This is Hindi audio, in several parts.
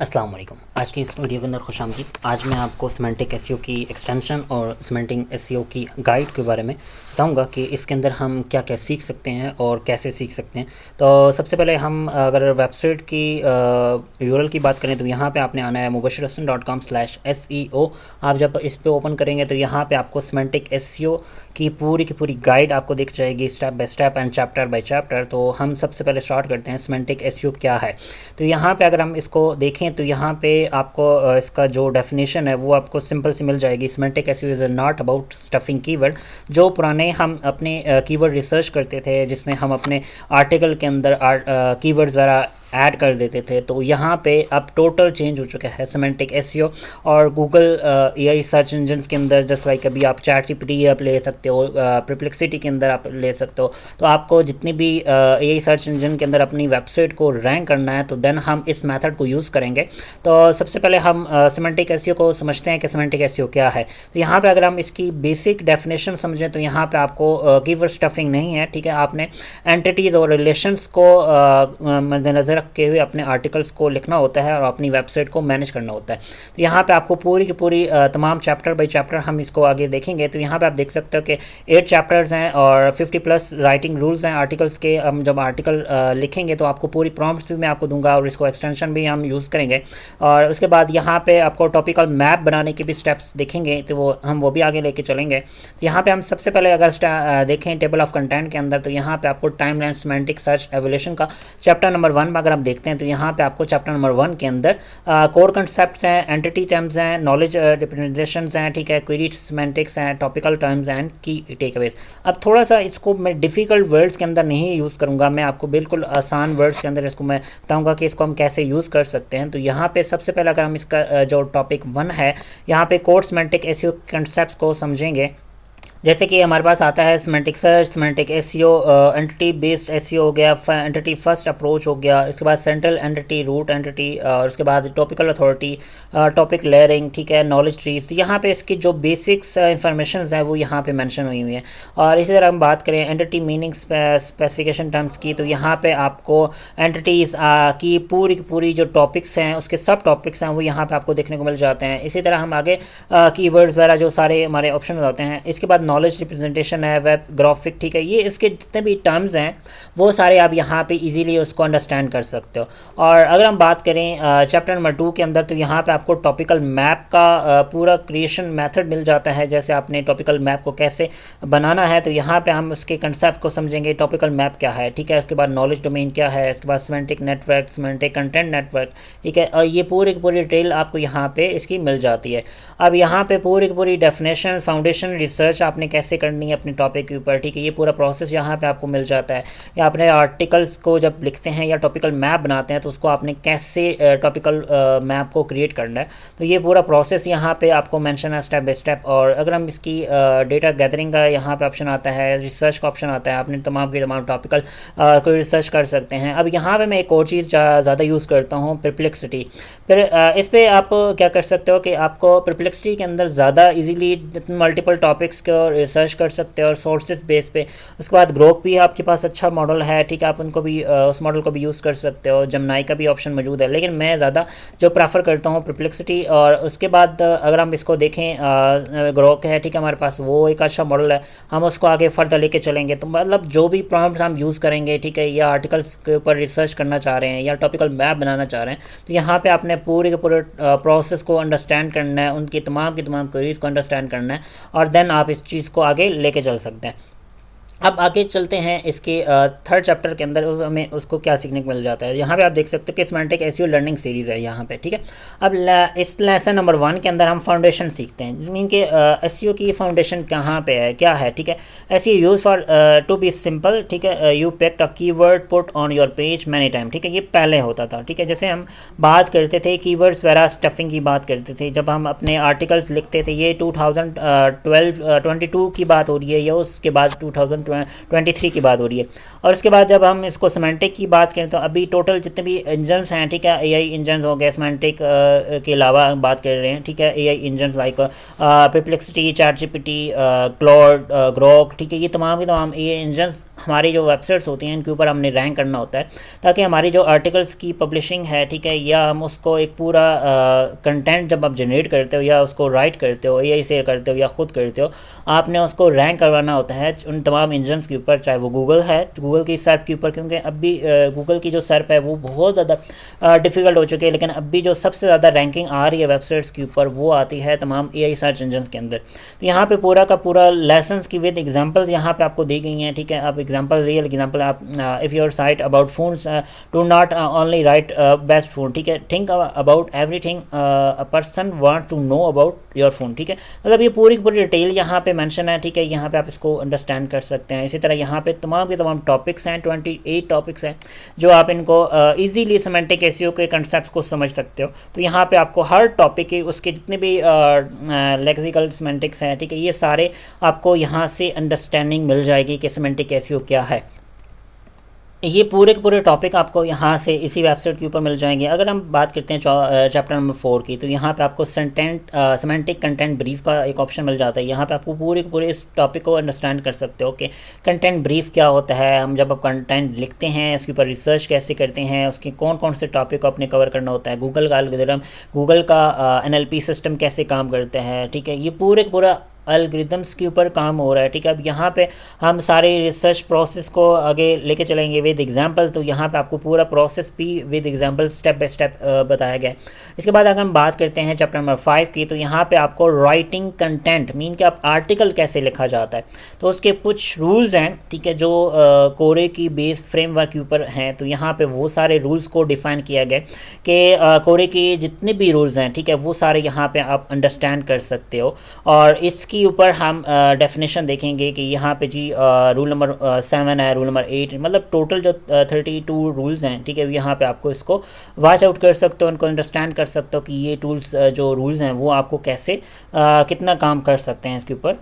अस्सलाम वालेकुम। आज की इस वीडियो के अंदर खुशामदीद। आज मैं आपको सिमेंटिक एसईओ की एक्सटेंशन और सिमेंटिक एसईओ की गाइड के बारे में बताऊंगा कि इसके अंदर हम क्या क्या सीख सकते हैं और कैसे सीख सकते हैं। तो सबसे पहले हम अगर वेबसाइट की यूआरएल की बात करें तो यहाँ पे आपने आना है mubashirhassan.com/SEO। आप जब इस पे ओपन करेंगे तो यहाँ पे आपको सिमेंटिक एसईओ की पूरी गाइड आपको दिख जाएगी step by step and chapter by chapter. तो हम सबसे पहले स्टार्ट करते हैं सिमेंटिक एसईओ क्या है। तो यहाँ पे अगर हम इसको देखें तो यहाँ पे आपको इसका जो डेफिनेशन है वो आपको सिंपल सी मिल जाएगी। Semantic SEO is not about stuffing keyword. जो पुराने हम अपने कीवर्ड रिसर्च करते थे जिसमें हम अपने आर्टिकल के अंदर कीवर्ड्स वगैरह ऐड कर देते थे, तो यहाँ पे अब टोटल चेंज हो चुका है सिमेंटिक एसईओ। और गूगल एआई सर्च इंजन के अंदर जस्ट लाइक अभी आप चैट जीपीटी आप ले सकते हो, परप्लेक्सिटी के अंदर आप ले सकते हो। तो आपको जितनी भी एआई सर्च इंजन के अंदर अपनी वेबसाइट को रैंक करना है तो देन हम इस मेथड को यूज़ करेंगे। तो सबसे पहले हम सिमेंटिक एसईओ को समझते हैं कि सिमेंटिक एसईओ क्या है। तो यहाँ पे अगर हम इसकी बेसिक डेफिनेशन समझें तो यहाँ पे आपको कीवर्ड स्टफिंग नहीं है, ठीक है। आपने एंटिटीज़ और रिलेशंस को मद्देनज़र रखते हुए अपने आर्टिकल्स को लिखना होता है और अपनी वेबसाइट को मैनेज करना होता है। तो यहाँ पे आपको पूरी की पूरी तमाम चैप्टर बाय चैप्टर हम इसको आगे देखेंगे। तो यहाँ पे आप देख सकते हो कि 8 चैप्टर्स हैं और 50+ राइटिंग रूल्स हैं आर्टिकल्स के। हम जब आर्टिकल लिखेंगे तो आपको पूरी प्रॉम्प्ट्स भी मैं आपको दूंगा और इसको एक्सटेंशन भी हम यूज़ करेंगे। और उसके बाद यहाँ पे आपको टॉपिकल मैप बनाने के भी स्टेप्स देखेंगे, तो वो भी आगे लेके चलेंगे। तो यहाँ पे हम सबसे पहले अगर देखें टेबल ऑफ कंटेंट के अंदर तो यहाँ पे आपको टाइमलाइन सिमेंटिक सर्च एवोल्यूशन का चैप्टर नंबर 1 में अगर आप देखते हैं तो यहाँ पे आपको चैप्टर नंबर 1 के अंदर कोर कंसेप्ट्स हैं, एंटिटी टर्म्स हैं, नॉलेज रिप्रेजेंटेशंस हैं, ठीक है, क्वेरी सिमेंटिक्स हैं, टॉपिकल टर्म्स एंड की टेकअवेज। अब थोड़ा सा इसको मैं डिफ़िकल्ट वर्ड्स के अंदर नहीं यूज़ करूँगा, मैं आपको बिल्कुल आसान वर्ड्स के अंदर इसको मैं बताऊँगा कि इसको हम कैसे यूज़ कर सकते हैं। तो यहाँ पे सबसे पहले अगर हम इसका जो टॉपिक 1 है यहाँ पे कोर सिमेंटिक एसईओ कंसेप्ट्स को समझेंगे। जैसे कि हमारे पास आता है semantic search, semantic SEO, entity based SEO हो गया, एंटिटी फर्स्ट अप्रोच हो गया, इसके बाद सेंट्रल एंटिटी, रूट एंटिटी, और उसके बाद टॉपिकल अथॉरिटी, टॉपिक लेयरिंग, ठीक है, नॉलेज ट्रीज। तो यहाँ पे इसकी जो बेसिक्स इंफॉर्मेशन है वो यहाँ पे मेंशन हुई हुई है। और इसी तरह हम बात करें एंटिटी मीनिंग स्पेसिफिकेशन टर्म्स की, तो यहाँ पे आपको एंटिटीज़ की पूरी जो टॉपिक्स हैं उसके सब टॉपिक्स हैं वो यहाँ पे आपको देखने को मिल जाते हैं। इसी तरह हम आगे कीवर्ड्स वगैरह जो सारे हमारे ऑप्शन होते हैं। इसके बाद नॉलेज रिप्रेजेंटेशन है, वेब ग्राफिक, ठीक है, ये इसके जितने भी टर्म्स हैं वो सारे आप यहाँ पे इजीली उसको अंडरस्टैंड कर सकते हो। और अगर हम बात करें चैप्टर नंबर 2 के अंदर तो यहाँ पे आपको टॉपिकल मैप का पूरा क्रिएशन मेथड मिल जाता है। जैसे आपने टॉपिकल मैप को कैसे बनाना है तो यहाँ पे हम उसके कंसेप्ट को समझेंगे, टॉपिकल मैप क्या है, ठीक है। उसके बाद नॉलेज डोमेन क्या है, इसके बाद semantic network, semantic content network, ठीक है। और ये पूरी की पूरी डिटेल आपको यहाँ पे इसकी मिल जाती है। अब यहाँ पे पूरी की पूरी डेफिनेशन, फाउंडेशन, रिसर्च आपने कैसे करनी है अपने टॉपिक के ऊपर, ठीक है, ये पूरा प्रोसेस यहाँ पे आपको मिल जाता है। या अपने आर्टिकल्स को जब लिखते हैं या टॉपिकल मैप बनाते हैं तो उसको आपने कैसे टॉपिकल मैप को क्रिएट करना है, तो ये पूरा प्रोसेस यहाँ पे आपको मेंशन है स्टेप बाय स्टेप। और अगर हम इसकी डेटा गैदरिंग का यहाँ पे ऑप्शन आता है, रिसर्च का ऑप्शन आता है, आपने तमाम के तमाम टॉपिकल कोई रिसर्च कर सकते हैं। अब यहाँ पर मैं एक और चीज़ ज़्यादा यूज़ करता हूँ, परप्लेक्सिटी। फिर इस पर आप क्या कर सकते हो कि आपको परप्लेक्सिटी के अंदर ज़्यादा ईजीली मल्टीपल टॉपिक्स को रिसर्च कर सकते हो और सोर्सेज बेस पे। उसके बाद ग्रोक भी आपके पास अच्छा मॉडल है, ठीक है, आप उनको भी उस मॉडल को भी यूज़ कर सकते हो। जमनाई का भी ऑप्शन मौजूद है, लेकिन मैं ज़्यादा जो प्रेफर करता हूँ परप्लेक्सिटी। और उसके बाद अगर हम इसको देखें ग्रोक है, ठीक है, हमारे पास वो एक अच्छा मॉडल है, हम उसको आगे फर्दर लेके चलेंगे। तो मतलब जो भी प्रॉम्प्ट्स हम यूज़ करेंगे, ठीक है, या आर्टिकल्स के ऊपर रिसर्च करना चाह रहे हैं या टॉपिकल मैप बनाना चाह रहे हैं तो यहाँ पर आपने पूरे के पूरे प्रोसेस को अंडरस्टैंड करना है, उनकी तमाम क्वेरीज को अंडरस्टैंड करना है और देन आप इस चीज़ को आगे लेके चल सकते हैं। अब आगे चलते हैं इसके 3rd चैप्टर के अंदर हमें उसको क्या सीखने को मिल जाता है। यहाँ पे आप देख सकते हो कि सिमेंटिक एसईओ लर्निंग सीरीज़ है यहाँ पे, ठीक है। अब इस लेसन नंबर 1 के अंदर हम फाउंडेशन सीखते हैं, मीन के एसईओ की फाउंडेशन कहाँ पे है, क्या है, ठीक है। SEO use for to be simple, ठीक है, you picked a keyword put on your page many time, ठीक है, ये पहले होता था, ठीक है। जैसे हम बात करते थे कीवर्ड्स वगैरह स्टफिंग की बात करते थे जब हम अपने आर्टिकल्स लिखते थे, ये 2022 की बात हो रही है या उसके बाद 2020 23 की बात हो रही है। और उसके बाद जब हम इसको सिमेंटिक की बात करें तो अभी टोटल जितने भी इंजन्स हैं, ठीक है, एआई इंजन्स हो गए, सिमेंटिक के अलावा हम बात कर रहे हैं, ठीक है, AI engines like perplexity, chat GPT, Claude, Grok, ठीक है, ये तमाम के तमाम एआई इंजन्स हमारी जो वेबसाइट्स होती हैं इनके ऊपर हमने रैंक करना होता है, ताकि हमारी जो आर्टिकल्स की पब्लिशिंग है, ठीक है, या हम उसको एक पूरा कंटेंट जब आप जनरेट करते हो या उसको राइट करते हो, एआई से करते हो या ख़ुद करते हो, आपने उसको रैंक करवाना होता है उन तमाम इंजन्स के ऊपर, चाहे वो गूगल है, गूगल की सर्फ के ऊपर, क्योंकि अब भी गूगल की जो सर्फ है वो बहुत ज़्यादा डिफ़िकल्ट हो चुकी है, लेकिन अब भी जो सबसे ज़्यादा रैंकिंग आ रही है वेबसाइट्स के ऊपर वो आती है तमाम एआई सर्च इंजन्स के अंदर। तो यहाँ पे पूरा का पूरा लेसन्स की विद एग्जांपल्स यहाँ पे आपको दी गई हैं, ठीक है। आप एग्जांपल, रियल एग्जांपल, आप if your site about phones do not only write best phone, ठीक है, think about everything a person want to know about your phone, ठीक है। मतलब ये पूरी की पूरी डिटेल यहाँ पे मेंशन है, ठीक है, यहाँ पे आप इसको अंडरस्टैंड कर सकते हैं। इसी तरह यहाँ पे तमाम के तमाम टॉपिक्स हैं, 28 टॉपिक्स हैं जो आप इनको ईजीली सिमेंटिक एसईओ के कंसेप्ट को समझ सकते हो। तो यहाँ पे आपको हर टॉपिक के उसके जितने भी लेक्सिकल सिमेंटिक्स हैं, ठीक है, ये सारे आपको यहाँ से अंडरस्टैंडिंग मिल जाएगी कि सिमेंटिक एसईओ क्या है। ये पूरे के पूरे टॉपिक आपको यहाँ से इसी वेबसाइट के ऊपर मिल जाएंगे। अगर हम बात करते हैं चैप्टर नंबर 4 की, तो यहाँ पे आपको सिमेंटिक कंटेंट ब्रीफ का एक ऑप्शन मिल जाता है। यहाँ पे आपको पूरे के पूरे इस टॉपिक को अंडरस्टैंड कर सकते हो कि कंटेंट ब्रीफ क्या होता है, हम जब आप कंटेंट लिखते हैं उसके ऊपर रिसर्च कैसे करते हैं, उसके कौन कौन से टॉपिक को अपने कवर करना होता है, गूगल का एल्गोरिथम, गूगल का NLP सिस्टम कैसे काम करता है, ठीक है, ये पूरे पूरा एल्गोरिथम्स के ऊपर काम हो रहा है, ठीक है। अब यहाँ पे हम सारे रिसर्च प्रोसेस को आगे लेके चलेंगे विद एग्जांपल्स। तो यहाँ पे आपको पूरा प्रोसेस भी with examples step by step बताया गया है। इसके बाद अगर हम बात करते हैं चैप्टर नंबर 5 की, तो यहाँ पे आपको राइटिंग कंटेंट मीन कि आप आर्टिकल कैसे लिखा जाता है, तो उसके कुछ रूल्स हैं, ठीक है, जो कोरे की बेस फ्रेमवर्क के ऊपर हैं। तो यहाँ पे वो सारे रूल्स को डिफाइन किया गया कि कोरे के जितने भी रूल्स हैं, ठीक है, वो सारे यहाँ पे आप अंडरस्टैंड कर सकते हो। और इसकी ऊपर हम डेफिनेशन देखेंगे कि यहाँ पे जी रूल नंबर 7 है, रूल नंबर 8, मतलब टोटल जो 32 रूल्स हैं, ठीक है, यहाँ पे आपको इसको वॉच आउट कर सकते हो, उनको अंडरस्टैंड कर सकते हो कि ये टूल्स जो रूल्स हैं वो आपको कैसे कितना काम कर सकते हैं इसके ऊपर।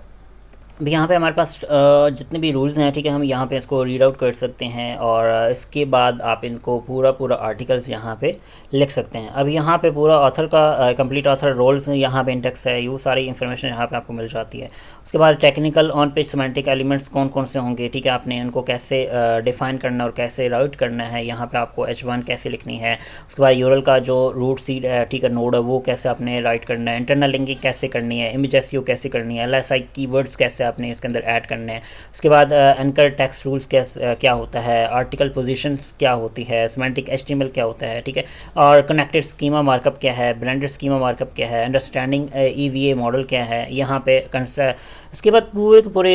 यहाँ पे हमारे पास जितने भी रूल्स हैं, ठीक है, हम यहाँ पे इसको रीड आउट कर सकते हैं और इसके बाद आप इनको पूरा आर्टिकल्स यहाँ पे लिख सकते हैं। अब यहाँ पे पूरा ऑथर का कंप्लीट ऑथर रोल्स यहाँ पे इंडेक्स है, ये सारी इन्फॉर्मेशन यहाँ पे आपको मिल जाती है। उसके बाद technical on page semantic elements कौन कौन से होंगे, ठीक है, आपने इनको कैसे डिफ़ाइन करना और कैसे राइट करना है, यहाँ पर आपको H1 कैसे लिखनी है। उसके बाद यूरल का जो रूट सीड है, ठीक है, नोड है, वो कैसे आपने राइट करना है। इंटरनल लिंकिंग कैसे करनी है, इमेज एसईओ कैसे करनी है, LSI कीवर्ड्स कैसे आपने इसके अंदर ऐड करने हैं। उसके बाद एंकर टेक्स्ट रूल्स क्या होता है, आर्टिकल पोजीशंस क्या होती है, सिमेंटिक HTML क्या होता है, ठीक है, और कनेक्टेड स्कीमा मार्कअप क्या है, ब्लेंडेड स्कीमा मार्कअप क्या है, अंडरस्टैंडिंग EVA मॉडल क्या है यहाँ पे। इसके बाद पूरे के पूरे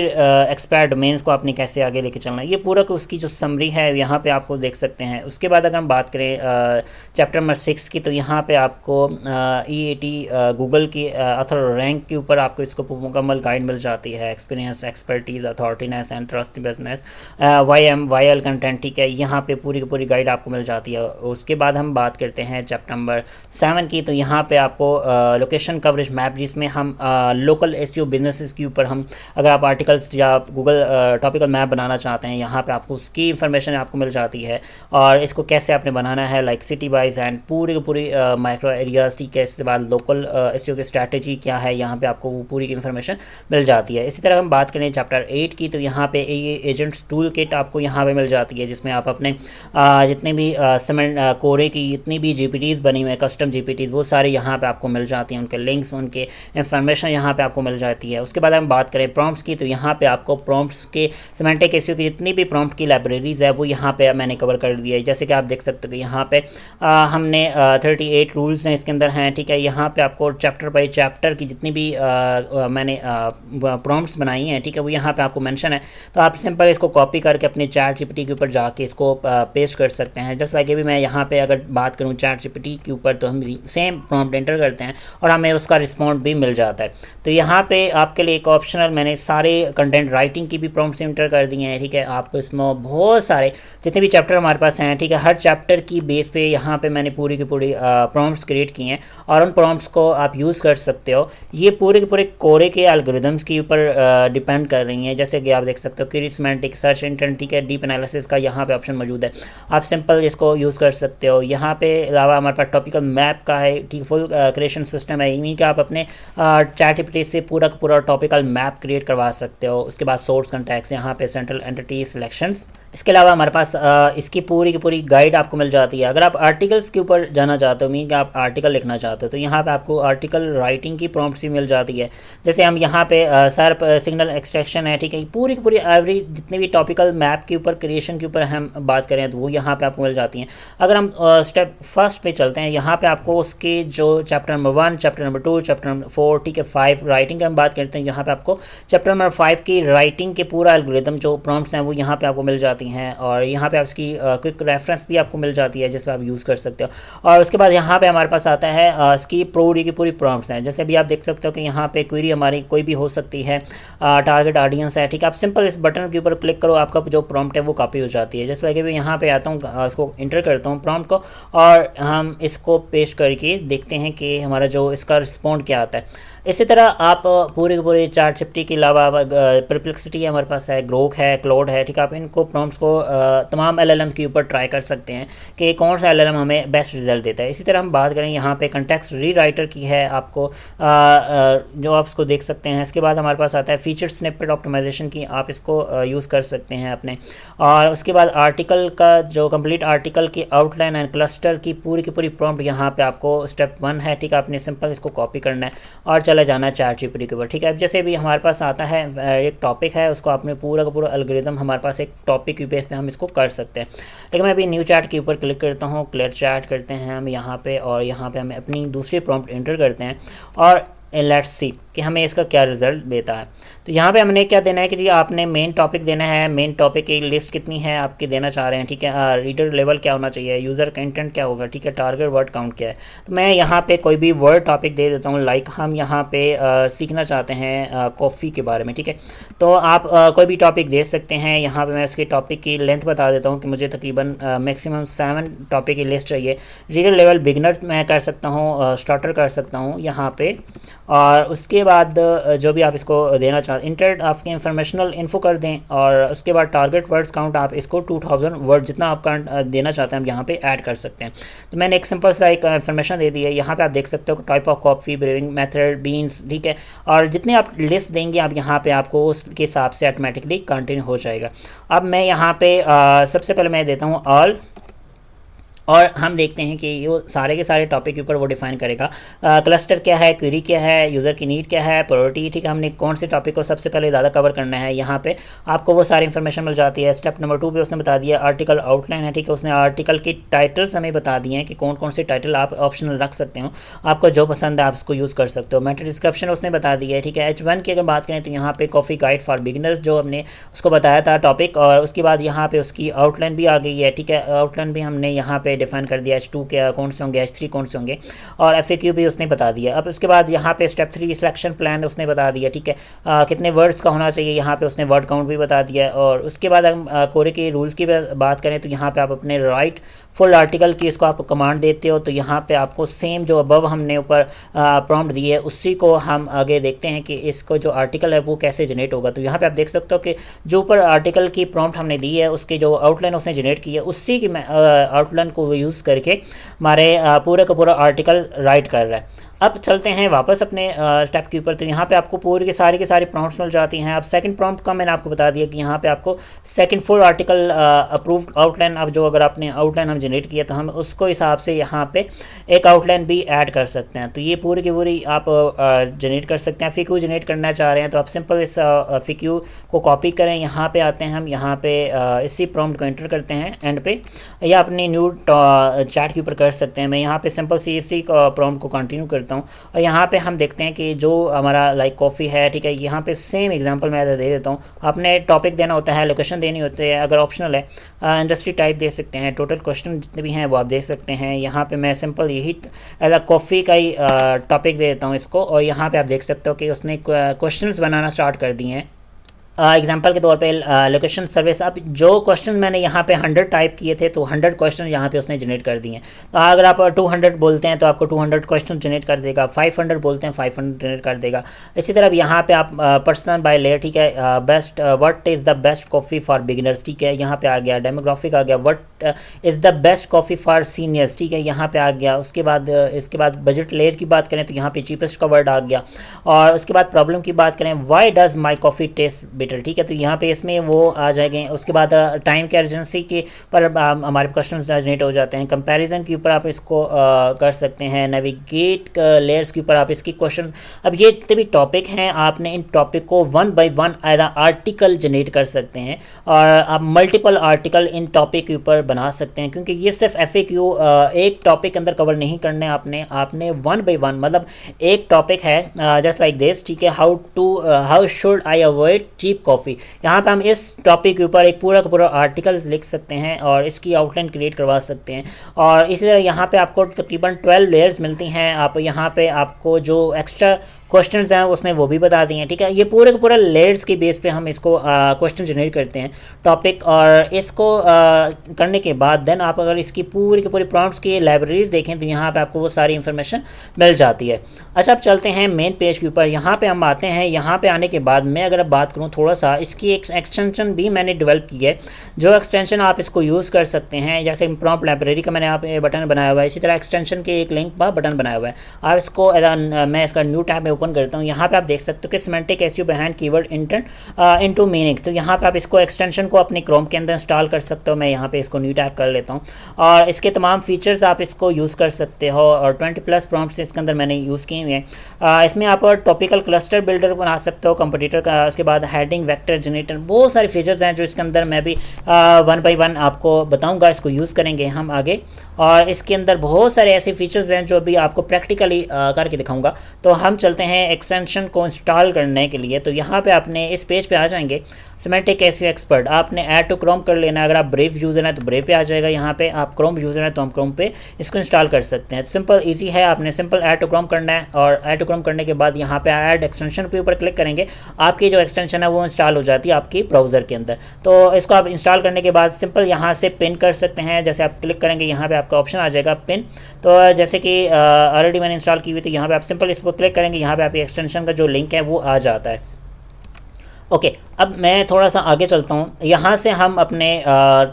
एक्सपायर डोमेन्स को आपने कैसे आगे लेके चलना है, ये पूरा उसकी जो समरी है यहाँ पे आपको देख सकते हैं। उसके बाद अगर हम बात करें चैप्टर नंबर 6 की, तो यहाँ पे आपको EAT गूगल की ऑथर रैंक के ऊपर आपको इसको मुकम्मल गाइड मिल जाती है। Experience, expertise, authoritativeness and trust business, YL content, ठीक है, यहाँ पे पूरी की पूरी गाइड आपको मिल जाती है। उसके बाद हम बात करते हैं चैप्टर नंबर 7 की, तो यहाँ पे आपको लोकेशन कवरेज मैप, जिसमें हम लोकल SEO बिजनेसेस के ऊपर हम अगर आप आर्टिकल्स या गूगल टॉपिकल मैप बनाना चाहते हैं, यहाँ पे आपको उसकी इन्फॉर्मेशन आपको मिल जाती है और इसको कैसे आपने बनाना है, लाइक सिटी वाइज एंड पूरी की पूरी माइक्रो एरियाज, ठीक है। इसके बाद लोकल SEO की स्ट्रैटेजी क्या है, यहाँ पे आपको वो पूरी की इन्फॉर्मेशन मिल जाती है। इसी तरह हम बात करें चैप्टर 8 की, तो यहाँ पे एजेंट्स टूल किट आपको यहाँ पे मिल जाती है, जिसमें आप अपने जितने भी कोरे की जितनी भी GPTs बनी हुई है, कस्टम GPTs, वो सारे यहाँ पे आपको मिल जाती हैं, उनके लिंक्स, उनके इन्फॉर्मेशन यहाँ पे आपको मिल जाती है। उसके बाद हम बात करें प्रॉम्प्ट्स की, तो यहाँ पे आपको प्रॉम्प्ट्स के सिमेंटिक एसईओ की जितनी भी प्रॉम्प्ट की लाइब्रेरीज है वो यहाँ पे मैंने कवर कर दिया है। जैसे कि आप देख सकते हो कि यहाँ पे हमने 38 रूल्स हैं इसके अंदर हैं, ठीक है। यहाँ पे आपको चैप्टर बाई चैप्टर की जितनी भी मैंने प्रॉम्प्ट्स बनाई हैं, ठीक है, वो यहाँ पे आपको मेंशन है। तो आप सिंपल इसको कॉपी करके अपने चैट जीपीटी के ऊपर जाके इसको पेस्ट कर सकते हैं। जस्ट लाइक अभी मैं यहाँ पे अगर बात करूँ चैट जीपीटी के ऊपर, तो हम सेम प्रॉम्प्ट एंटर करते हैं और हमें उसका रिस्पॉन्ड भी मिल जाता है। तो यहाँ पे आपके लिए एक ऑप्शनल मैंने सारे कंटेंट राइटिंग की भी प्रॉम्प्ट्स एंटर कर दिए हैं, ठीक है। आपको इसमें बहुत सारे जितने भी चैप्टर हमारे पास हैं, ठीक है, हर चैप्टर की बेस पे यहाँ पे मैंने पूरी की पूरी प्रॉम्प्ट्स क्रिएट किए हैं और उन प्रॉम्प्ट्स को आप यूज़ कर सकते हो। ये पूरे के पूरे कोरे के एल्गोरिदम्स के ऊपर डिपेंड कर रही हैं। जैसे कि आप देख सकते हो क्वेरी सिमेंटिक, सर्च इंटेंट, ठीक है, डीप एनालिसिस का यहाँ पे ऑप्शन मौजूद है। आप सिंपल इसको यूज़ कर सकते हो। यहाँ पे अलावा हमारे पास टॉपिकल मैप का है, ठीक, फुल क्रिएशन सिस्टम है, यानी कि आप अपने ChatGPT से पूरा का पूरा टॉपिकल मैप क्रिएट करवा सकते हो। उसके बाद सोर्स कंटेक्स्ट, यहाँ पे सेंट्रल एंटिटी सिलेक्शंस। इसके अलावा हमारे पास इसकी पूरी की पूरी गाइड आपको मिल जाती है। अगर आप आर्टिकल्स के ऊपर जाना चाहते हो, मीन कि आप आर्टिकल लिखना चाहते हो, तो यहाँ पे आपको आर्टिकल राइटिंग की प्रॉम्प्ट्स भी मिल जाती है। जैसे हम यहाँ पे सर्प सिग्नल एक्सट्रैक्शन है, ठीक है, पूरी की पूरी एवरी जितने भी टॉपिकल मैप के ऊपर क्रिएशन के ऊपर हम बात करें तो वो यहाँ पे आपको मिल जाती हैं। अगर हम स्टेप फर्स्ट पे चलते हैं, यहाँ पे आपको उसके जो chapter number 1, chapter number 2, chapter number 4, ठीक है, 5 राइटिंग की हम बात करते हैं, यहाँ पे आपको चैप्टर नंबर 5 की राइटिंग के पूरा एल्गोरिदम जो प्रॉम्प्ट्स हैं वो यहाँ पे आपको मिल जाती हैं। और यहाँ पे आप इसकी क्विक रेफरेंस भी आपको मिल जाती है जिस पर आप यूज़ कर सकते हो। और उसके बाद यहाँ पे हमारे पास आता है इसकी पूरी की पूरी प्रॉम्प्ट्स हैं। जैसे अभी आप देख सकते हो कि यहाँ पे क्वेरी हमारी कोई भी हो सकती है, टारगेट ऑडियंस है, ठीक है, आप सिंपल इस बटन के ऊपर क्लिक करो, आपका जो प्रॉम्प्ट है वो कॉपी हो जाती है। जैसे कि मैं यहाँ पे आता हूँ, इसको इंटर करता हूँ प्रॉम्प्ट को, और हम इसको पेश करके देखते हैं कि हमारा जो इसका रिस्पॉन्ड क्या आता है। इसी तरह आप पूरे के पूरे ChatGPT के अलावा परप्लेक्सिटी हमारे पास है, ग्रोक है, क्लाउड है, ठीक है, आप इनको प्रॉम्प्ट्स को तमाम LLM के ऊपर ट्राई कर सकते हैं कि कौन सा LLM हमें बेस्ट रिजल्ट देता है। इसी तरह हम बात करें यहाँ पे कंटेक्स्ट रीराइटर की है, आपको जो आप इसको देख सकते हैं। इसके बाद हमारे पास आता है फीचर स्निपेट ऑप्टिमाइजेशन की, आप इसको यूज़ कर सकते हैं अपने। और उसके बाद आर्टिकल का जो कंप्लीट आर्टिकल की आउटलाइन एंड क्लस्टर की पूरी प्रॉम्प्ट यहाँ पे आपको स्टेप 1 है, ठीक है, आपने सिंपल इसको कॉपी करना है और चला जाना है ChatGPT के ऊपर, ठीक है। अब जैसे भी हमारे पास आता है एक टॉपिक है, उसको आपने पूरा का पूरा एल्गोरिदम हमारे पास एक टॉपिक के बेस पे हम इसको कर सकते हैं। लेकिन मैं अभी न्यू चैट के ऊपर क्लिक करता हूँ, क्लियर चैट करते हैं हम यहाँ पे, और यहाँ पे हमें अपनी दूसरी प्रॉम्प्ट एंटर करते हैं और लेट्स सी कि हमें इसका क्या रिजल्ट देता है। तो यहाँ पे हमने क्या देना है कि जी आपने मेन टॉपिक देना है, मेन टॉपिक की लिस्ट कितनी है आपकी देना चाह रहे हैं, ठीक है, रीडर लेवल क्या होना चाहिए, यूज़र कंटेंट क्या होगा, ठीक है, टारगेट वर्ड काउंट क्या है। तो मैं यहाँ पे कोई भी वर्ड टॉपिक दे देता हूँ, लाइक हम यहाँ पे सीखना चाहते हैं कॉफ़ी के बारे में, ठीक है, तो आप कोई भी टॉपिक दे सकते हैं। यहाँ पर मैं इसके टॉपिक की लेंथ बता देता हूँ कि मुझे तकरीबन मैक्सिमम 7 टॉपिक की लिस्ट चाहिए। रीडर लेवल बिगनर मैं कर सकता हूँ, स्टार्टर कर सकता हूँ यहाँ पे। और उसके बाद जो भी आप इसको देना चाहते, इंटर आपके इंफॉर्मेशनल इन्फो कर दें, और उसके बाद टारगेट वर्ड्स काउंट आप इसको 2000 वर्ड जितना आप देना चाहते हैं हम यहाँ पे ऐड कर सकते हैं। तो मैंने एक सिंपल सा एक इन्फॉर्मेशन दे दी है। यहाँ पे आप देख सकते हो type of coffee, briefing method, beans, ठीक है, और जितने आप लिस्ट देंगे आप यहाँ पे आपको उसके हिसाब से ऑटोमेटिकली कंटिन्यू हो जाएगा। अब मैं यहाँ पे सबसे पहले मैं देता हूँ ऑल, और हम देखते हैं कि ये सारे के सारे टॉपिक के ऊपर वो डिफाइन करेगा क्लस्टर क्या है, क्वेरी क्या है, यूज़र की नीड क्या है, प्रायोरिटी, ठीक है, हमने कौन से टॉपिक को सबसे पहले ज़्यादा कवर करना है। यहाँ पे आपको वो सारी इन्फॉर्मेशन मिल जाती है। स्टेप नंबर 2 पे उसने बता दिया आर्टिकल आउटलाइन है, ठीक है, उसने आर्टिकल की टाइटल्स हमें बता दिए हैं कि कौन कौन से टाइटल आप ऑप्शनल रख सकते हो, आपको जो पसंद है आप उसको यूज़ कर सकते हो। मेटा डिस्क्रिप्शन उसने बता दिया है, ठीक है। H1 की अगर बात करें तो यहाँ पे कॉफ़ी गाइड फॉर बिगिनर्स जो हमने उसको बताया था टॉपिक, और उसके बाद यहाँ पे उसकी आउटलाइन भी आ गई है, ठीक है, आउटलाइन भी हमने यहाँ पे डिफाइन कर दिया, H2 क्या कौन से होंगे, H3 कौन से होंगे, और FAQ भी उसने बता दिया। अब उसके बाद यहाँ पे स्टेप 3 सिलेक्शन प्लान उसने बता दिया, ठीक है, कितने वर्ड्स का होना चाहिए, यहाँ पे उसने वर्ड काउंट भी बता दिया। और उसके बाद हम कोरे के रूल्स की बात करें तो यहाँ पे आप अपने राइट फुल आर्टिकल की इसको आप कमांड देते हो, तो यहाँ पे आपको सेम जो अबव हमने ऊपर प्रॉम्प्ट दी है उसी को हम आगे देखते हैं कि इसको जो आर्टिकल है वो कैसे जनरेट होगा। तो यहाँ पे आप देख सकते हो कि जो ऊपर आर्टिकल की प्रॉम्प्ट हमने दी है उसकी जो आउटलाइन उसने जनरेट की है उसी की आउटलाइन को यूज़ करके हमारे पूरा का पूरा आर्टिकल राइट कर रहा है। अब चलते हैं वापस अपने स्टेप के ऊपर। तो यहाँ पे आपको पूरी की सारी प्रॉम्प्ट्स मिल जाती हैं। अब सेकंड प्रॉम्प्ट का मैंने आपको बता दिया कि यहाँ पे आपको second full article approved outline, अब जो अगर आपने आउटलाइन हम जनरेट किया तो हम उसको हिसाब से यहाँ पे एक आउटलाइन भी ऐड कर सकते हैं। तो ये पूरी की पूरी आप जनरेट कर सकते हैं। FAQ जनरेट करना चाह रहे हैं तो आप सिंपल इस FAQ को कॉपी करें, यहाँ पे आते हैं हम, यहाँ पे इसी प्रॉम्प्ट को एंटर करते हैं एंड पे, या अपनी न्यू चैट के ऊपर कर सकते हैं। मैं यहाँ पे सिंपल सी इसी प्रॉम्प्ट को कंटिन्यू करता हूँ और यहाँ पे हम देखते हैं कि जो हमारा लाइक कॉफ़ी है, ठीक है, यहाँ पे सेम एग्जांपल मैं दे देता हूँ। आपने टॉपिक देना होता है, लोकेशन देनी होती है, अगर ऑप्शनल है इंडस्ट्री टाइप दे सकते हैं, टोटल क्वेश्चन जितने भी हैं वो आप दे सकते हैं। यहाँ पे मैं सिंपल यही कॉफ़ी का ही टॉपिक दे देता हूँ इसको, और यहाँ पे आप देख सकते हो कि उसने क्वेश्चंस बनाना स्टार्ट कर दिए हैं। एग्जांपल के तौर पे लोकेशन सर्विस, अब जो क्वेश्चन मैंने यहाँ पे 100 टाइप किए थे तो 100 क्वेश्चन यहाँ पे उसने जनरेट कर दिए हैं। तो अगर आप 200 बोलते हैं तो आपको 200 क्वेश्चन जनरेट कर देगा, 500 बोलते हैं 500 जनरेट कर देगा। इसी तरह यहाँ पे आप पर्सन बाय लेयर, ठीक है, best what is the best coffee for beginners, ठीक है, यहाँ पे आ गया। डेमोग्राफिक आ गया, what is the best coffee for seniors, ठीक है, यहाँ पे आ गया। उसके बाद इसके बाद बजट लेयर की बात करें तो यहाँ पे चीपेस्ट का वर्ड आ गया। और उसके बाद प्रॉब्लम की बात करें, why does my coffee taste better, ठीक है, तो यहाँ पे इसमें वो आ जाएंगे। उसके बाद टाइम के अर्जेंसी के पर हमारे क्वेश्चन जनरेट हो जाते हैं। कंपैरिजन के ऊपर आप इसको कर सकते हैं। नेविगेट लेयर्स के ऊपर आप इसकी क्वेश्चन, अब ये जितने भी टॉपिक हैं आपने इन टॉपिक को 1 बाय 1 एज आर्टिकल जनरेट कर सकते हैं और आप मल्टीपल आर्टिकल इन टॉपिक के ऊपर बना सकते हैं, क्योंकि ये सिर्फ FAQ एक टॉपिक के अंदर कवर नहीं करने आपने 1 बाय 1, मतलब एक टॉपिक है जस्ट लाइक दिस, ठीक है, how should I avoid cheap coffee. यहाँ पे हम इस टॉपिक के ऊपर एक पूरा का पूरा आर्टिकल लिख सकते हैं और इसकी आउटलाइन क्रिएट करवा सकते हैं। और इसी तरह यहाँ पे आपको तकरीबन 12 लेयर्स मिलती हैं। आप यहाँ पे आपको जो एक्स्ट्रा क्वेश्चंस हैं उसने वो भी बता दिए हैं, ठीक है। ये पूरे के पूरा लेयर्स के बेस पे हम इसको क्वेश्चन जनरेट करते हैं टॉपिक, और इसको करने के बाद देन आप अगर इसकी पूरी की पूरी प्रॉम्प्ट्स की लाइब्रेरीज देखें तो यहाँ पे आपको वो सारी इन्फॉर्मेशन मिल जाती है। अच्छा, अब चलते हैं मेन पेज के ऊपर। यहाँ पे हम आते हैं। यहाँ पे आने के बाद मैं अगर बात करूँ थोड़ा सा, इसकी एक एक्सटेंशन भी मैंने डेवलप की है, जो एक्सटेंशन आप इसको यूज़ कर सकते हैं। जैसे प्रॉम्प्ट लाइब्रेरी का मैंने आप बटन बनाया हुआ है, इसी तरह एक्सटेंशन के एक लिंक पर बटन बनाया हुआ है। आप इसको मैं इसका न्यू टैब में ओपन करता हूँ। यहाँ पे आप देख सकते हो कि semantic SEO behind keyword intent into meaning, तो यहाँ पे आप इसको एक्सटेंशन को अपने क्रोम के अंदर इंस्टॉल कर सकते हो। मैं यहाँ पे इसको न्यू टैब कर लेता हूँ और इसके तमाम फीचर्स आप इसको यूज़ कर सकते हो और 20+ प्रॉम्प्ट्स इसके अंदर मैंने यूज़ किए हुए हैं। इसमें आप टॉपिकल क्लस्टर बिल्डर बना सकते हो, कंपटीटर का, उसके बाद हेडिंग वेक्टर जनरेटर, बहुत सारे फीचर्स हैं जो इसके अंदर मैं भी 1 बाय 1 आपको बताऊँगा। इसको यूज़ करेंगे हम आगे, और इसके अंदर बहुत सारे ऐसे फीचर्स हैं जो अभी आपको प्रैक्टिकली करके दिखाऊंगा। तो हम चलते हैं एक्सटेंशन को इंस्टॉल करने के लिए। तो यहाँ पे आपने इस पेज पे आ जाएंगे, सिमेंटिक एसईओ एक्सपर्ट, आपने ऐड टू क्रोम कर लेना है। अगर आप ब्रेव यूज़र हैं तो ब्रेव पे आ जाएगा, यहाँ पे आप क्रोम यूज़र हैं तो हम क्रोम पे इसको इंस्टॉल कर सकते हैं। सिंपल इजी है, आपने सिंपल ऐड टू क्रोम करना है और ऐड टू क्रोम करने के बाद यहाँ पे ऐड एक्सटेंशन के ऊपर क्लिक करेंगे, आपकी जो एक्सटेंशन है वो इंस्टॉल हो जाती है आपकी ब्राउज़र के अंदर। तो इसको आप इंस्टॉल करने के बाद सिंपल यहाँ से पिन कर सकते हैं। जैसे आप क्लिक करेंगे यहाँ पर आपका ऑप्शन आ जाएगा पिन, तो जैसे कि ऑलरेडी मैंने इंस्टॉल की हुई थी, यहाँ पर आप सिंपल इस पर क्लिक करेंगे, यहाँ पर आपकी एक्सटेंशन का जो लिंक है वो आ जाता है। ओके, अब मैं थोड़ा सा आगे चलता हूँ। यहाँ से हम अपने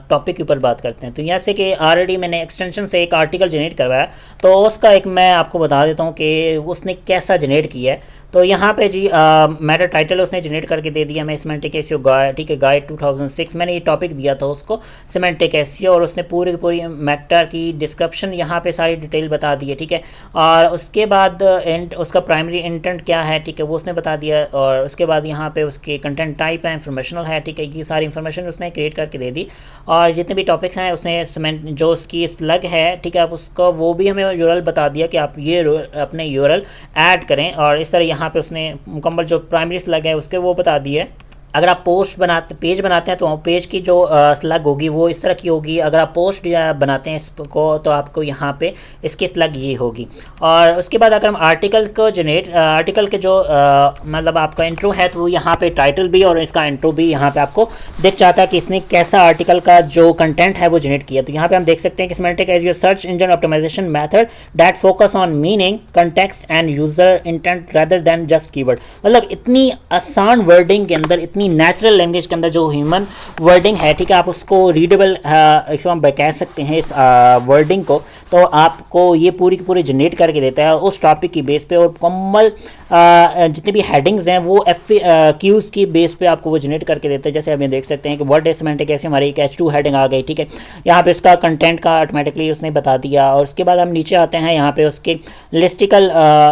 टॉपिक के ऊपर बात करते हैं। तो यहाँ से कि ऑलरेडी मैंने एक्सटेंशन से एक आर्टिकल जनरेट करवाया, तो उसका एक मैं आपको बता देता हूँ कि उसने कैसा जनरेट किया है। तो यहाँ पे जी मैटर टाइटल उसने जनरेट करके दे दिया, मैं सिमेंटिक एसईओ गाइड, ठीक है, गाइड 2006 मैंने ये टॉपिक दिया था उसको, सिमेंटिक एसईओ, और उसने पूरी पूरी मैटर की डिस्क्रिप्शन यहाँ पे सारी डिटेल बता दी है, ठीक है। और उसके बाद उसका प्राइमरी इंटेंट क्या है, ठीक है, वो उसने बता दिया। और उसके बाद यहाँ पे उसके कंटेंट टाइप है, इंफॉर्मेशनल है, ठीक है, ये सारी इन्फॉर्मेशन उसने क्रिएट करके दे दी। और जितने भी टॉपिक्स हैं उसने सीमेंट जो उसकी स्लग है, ठीक है, आप उसको वो भी हमें यूआरएल बता दिया कि आप ये अपने यूआरएल ऐड करें। और इस तरह यहाँ पे उसने मुकम्मल जो प्राइमरी स्लग है उसके वो बता दिए। अगर आप पोस्ट बनाते पेज बनाते हैं तो पेज की जो स्लग होगी वो इस तरह की होगी। अगर आप पोस्ट बनाते हैं इसको तो आपको यहाँ पे इसकी स्लग ये होगी। और उसके बाद अगर हम आर्टिकल को आर्टिकल के जो मतलब आपका इंट्रो है तो वो यहाँ पे टाइटल भी और इसका इंट्रो भी यहाँ पे आपको दिख जाता है कि इसने कैसा आर्टिकल का जो कंटेंट है वो जनरेट किया। तो यहाँ पे हम देख सकते हैं कि semantic SEO search engine optimization method that focus on meaning, context and user intent rather than just keyword. मतलब इतनी आसान वर्डिंग के अंदर, इतनी नेचुरल लैंग्वेज के अंदर जो ह्यूमन वर्डिंग है, ठीक है, आप उसको रीडेबल इसको हम कह सकते हैं इस वर्डिंग को, तो आपको ये पूरी की पूरी जनरेट करके देता है उस टॉपिक की बेस पे। और मुकम्मल जितने भी हेडिंग्स हैं वो FAQs की बेस पे आपको वो जनरेट करके देते हैं। जैसे आप ये देख सकते हैं कि वर्ड इज सिमेंटिक ऐसे हमारी एक H2 हेडिंग आ गई, ठीक है, यहाँ पे उसका कंटेंट का ऑटोमेटिकली उसने बता दिया। और उसके बाद हम नीचे आते हैं, यहाँ पे उसके लिस्टिकल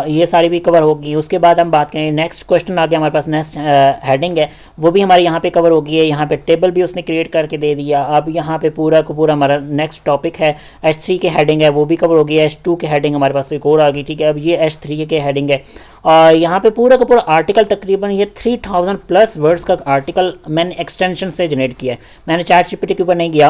ये सारी भी कवर होगी। उसके बाद हम बात करें, नेक्स्ट क्वेश्चन आ गया हमारे पास, नेक्स्ट हेडिंग है वो भी हमारी यहाँ पे कवर होगी है। यहाँ पे टेबल भी उसने क्रिएट करके दे दिया। अब यहाँ पे पूरा को पूरा हमारा नेक्स्ट टॉपिक है, H3 के हेडिंग है वो भी कवर होगी, H2 के हेडिंग हमारे पास एक और आ गई, ठीक है। अब ये H3 के हेडिंग है और यहाँ पे पूरा का पूरा आर्टिकल तकरीबन ये 3000+ वर्ड्स का आर्टिकल मैंने एक्सटेंशन से जनरेट किया है। मैंने ChatGPT के ऊपर नहीं किया,